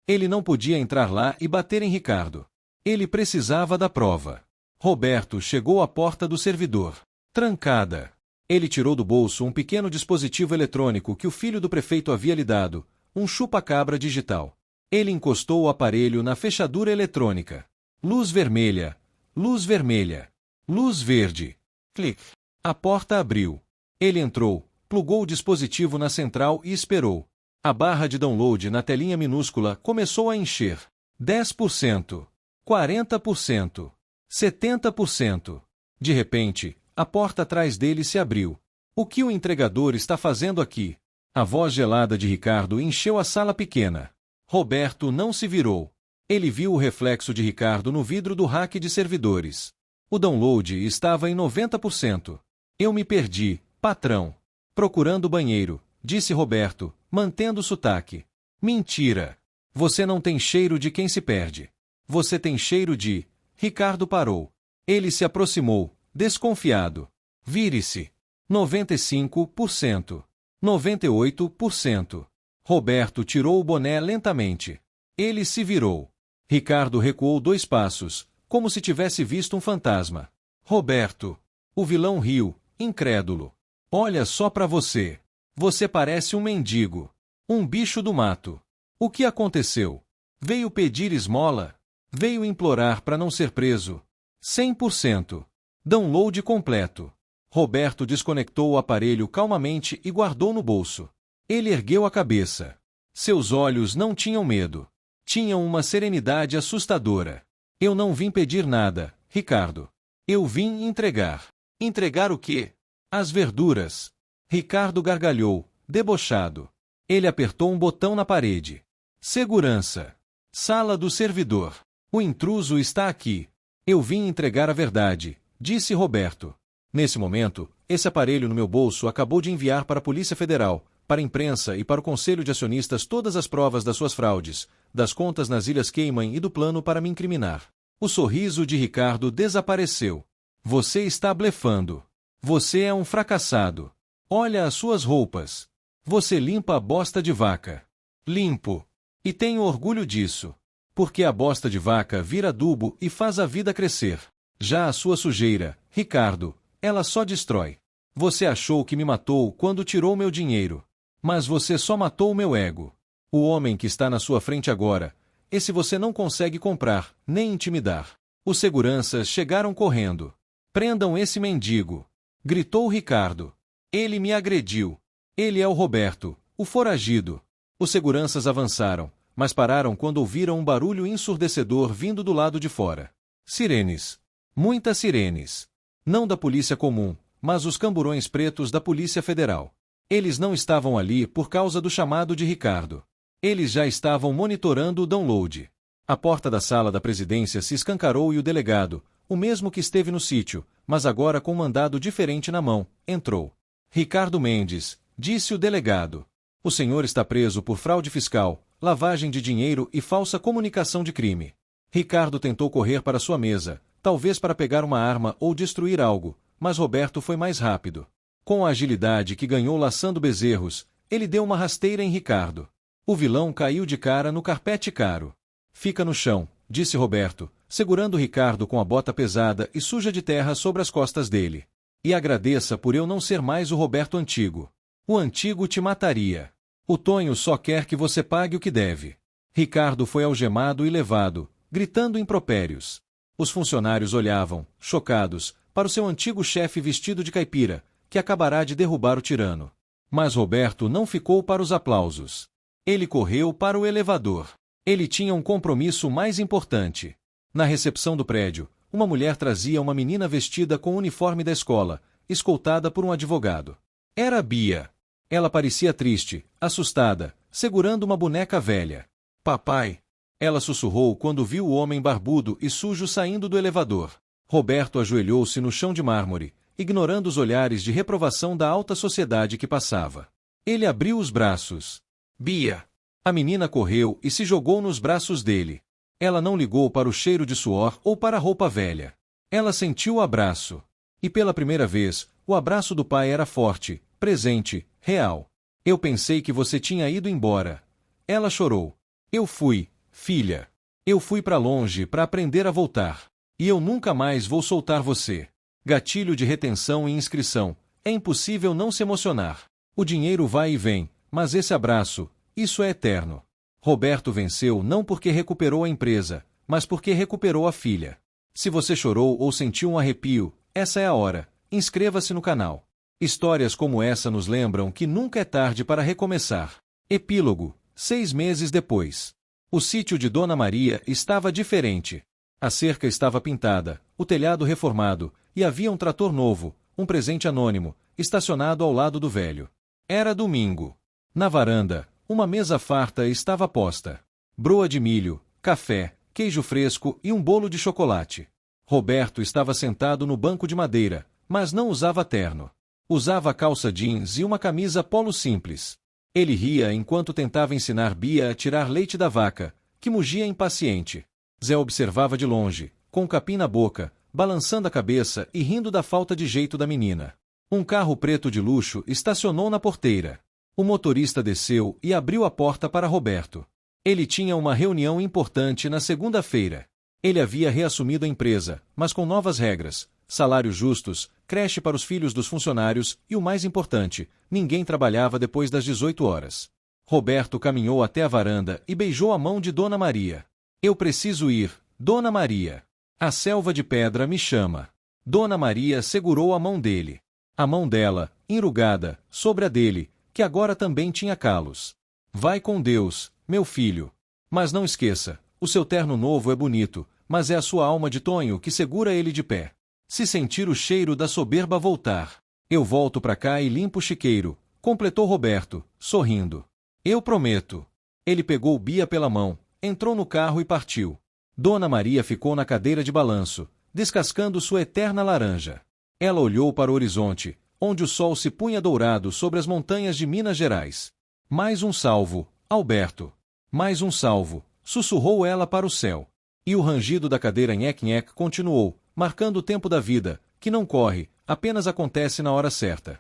Ele não podia entrar lá e bater em Ricardo. Ele precisava da prova. Roberto chegou à porta do servidor. Trancada. Ele tirou do bolso um pequeno dispositivo eletrônico que o filho do prefeito havia lhe dado, um chupa-cabra digital. Ele encostou o aparelho na fechadura eletrônica. Luz vermelha. Luz vermelha. Luz verde. Clique. A porta abriu. Ele entrou, plugou o dispositivo na central e esperou. A barra de download na telinha minúscula começou a encher. 10%, 40%, 70%. De repente, a porta atrás dele se abriu. O que o entregador está fazendo aqui? A voz gelada de Ricardo encheu a sala pequena. Roberto não se virou. Ele viu o reflexo de Ricardo no vidro do rack de servidores. O download estava em 90%. Eu me perdi, patrão. Procurando o banheiro, disse Roberto, mantendo o sotaque. Mentira. Você não tem cheiro de quem se perde. Você tem cheiro de... Ricardo parou. Ele se aproximou, desconfiado. Vire-se. 95%. 98%. Roberto tirou o boné lentamente. Ele se virou. Ricardo recuou 2 passos, como se tivesse visto um fantasma. Roberto. O vilão riu, incrédulo. Olha só pra você. Você parece um mendigo. Um bicho do mato. O que aconteceu? Veio pedir esmola? Veio implorar para não ser preso? 100%. Download completo. Roberto desconectou o aparelho calmamente e guardou no bolso. Ele ergueu a cabeça. Seus olhos não tinham medo. Tinham uma serenidade assustadora. Eu não vim pedir nada, Ricardo. Eu vim entregar. Entregar o quê? As verduras. Ricardo gargalhou, debochado. Ele apertou um botão na parede. Segurança. Sala do servidor. O intruso está aqui. Eu vim entregar a verdade, disse Roberto. Nesse momento, esse aparelho no meu bolso acabou de enviar para a Polícia Federal, para a imprensa e para o Conselho de Acionistas todas as provas das suas fraudes, das contas nas Ilhas Cayman e do plano para me incriminar. O sorriso de Ricardo desapareceu. Você está blefando. Você é um fracassado. Olha as suas roupas. Você limpa a bosta de vaca. Limpo. E tenho orgulho disso. Porque a bosta de vaca vira adubo e faz a vida crescer. Já a sua sujeira, Ricardo, ela só destrói. Você achou que me matou quando tirou meu dinheiro. Mas você só matou o meu ego. O homem que está na sua frente agora, esse você não consegue comprar, nem intimidar. Os seguranças chegaram correndo. Prendam esse mendigo. Gritou Ricardo. Ele me agrediu. Ele é o Roberto, o foragido. Os seguranças avançaram, mas pararam quando ouviram um barulho ensurdecedor vindo do lado de fora. Sirenes. Muitas sirenes. Não da polícia comum, mas os camburões pretos da Polícia Federal. Eles não estavam ali por causa do chamado de Ricardo. Eles já estavam monitorando o download. A porta da sala da presidência se escancarou e o delegado, o mesmo que esteve no sítio, mas agora com um mandado diferente na mão, entrou. Ricardo Mendes, disse o delegado. O senhor está preso por fraude fiscal, lavagem de dinheiro e falsa comunicação de crime. Ricardo tentou correr para sua mesa, talvez para pegar uma arma ou destruir algo, mas Roberto foi mais rápido. Com a agilidade que ganhou laçando bezerros, ele deu uma rasteira em Ricardo. O vilão caiu de cara no carpete caro. Fica no chão, disse Roberto, segurando Ricardo com a bota pesada e suja de terra sobre as costas dele. E agradeça por eu não ser mais o Roberto antigo. O antigo te mataria. O Tonho só quer que você pague o que deve. Ricardo foi algemado e levado, gritando impropérios. Os funcionários olhavam, chocados, para o seu antigo chefe vestido de caipira, que acabará de derrubar o tirano. Mas Roberto não ficou para os aplausos. Ele correu para o elevador. Ele tinha um compromisso mais importante. Na recepção do prédio, uma mulher trazia uma menina vestida com o uniforme da escola, escoltada por um advogado. Era Bia. Ela parecia triste, assustada, segurando uma boneca velha. Papai! Ela sussurrou quando viu o homem barbudo e sujo saindo do elevador. Roberto ajoelhou-se no chão de mármore, ignorando os olhares de reprovação da alta sociedade que passava. Ele abriu os braços. Bia! A menina correu e se jogou nos braços dele. Ela não ligou para o cheiro de suor ou para a roupa velha. Ela sentiu o abraço. E pela primeira vez, o abraço do pai era forte, presente, real. Eu pensei que você tinha ido embora. Ela chorou. Eu fui, filha. Eu fui para longe para aprender a voltar. E eu nunca mais vou soltar você. Gatilho de retenção e inscrição. É impossível não se emocionar. O dinheiro vai e vem, mas esse abraço, isso é eterno. Roberto venceu não porque recuperou a empresa, mas porque recuperou a filha. Se você chorou ou sentiu um arrepio, essa é a hora. Inscreva-se no canal. Histórias como essa nos lembram que nunca é tarde para recomeçar. Epílogo. 6 meses depois. O sítio de Dona Maria estava diferente. A cerca estava pintada, o telhado reformado, e havia um trator novo, um presente anônimo, estacionado ao lado do velho. Era domingo. Na varanda, uma mesa farta estava posta. Broa de milho, café, queijo fresco e um bolo de chocolate. Roberto estava sentado no banco de madeira, mas não usava terno. Usava calça jeans e uma camisa polo simples. Ele ria enquanto tentava ensinar Bia a tirar leite da vaca, que mugia impaciente. Zé observava de longe, com o capim na boca, balançando a cabeça e rindo da falta de jeito da menina. Um carro preto de luxo estacionou na porteira. O motorista desceu e abriu a porta para Roberto. Ele tinha uma reunião importante na segunda-feira. Ele havia reassumido a empresa, mas com novas regras, salários justos, creche para os filhos dos funcionários e, o mais importante, ninguém trabalhava depois das 18 horas. Roberto caminhou até a varanda e beijou a mão de Dona Maria. Eu preciso ir, Dona Maria. A selva de pedra me chama. Dona Maria segurou a mão dele. A mão dela, enrugada, sobre a dele, que agora também tinha calos. Vai com Deus, meu filho. Mas não esqueça, o seu terno novo é bonito, mas é a sua alma de Tonho que segura ele de pé. Se sentir o cheiro da soberba voltar, eu volto pra cá e limpo o chiqueiro, completou Roberto, sorrindo. Eu prometo. Ele pegou Bia pela mão, entrou no carro e partiu. Dona Maria ficou na cadeira de balanço, descascando sua eterna laranja. Ela olhou para o horizonte, onde o sol se punha dourado sobre as montanhas de Minas Gerais. Mais um salvo, Alberto. Mais um salvo, sussurrou ela para o céu. E o rangido da cadeira nheque-nheque continuou, marcando o tempo da vida, que não corre, apenas acontece na hora certa.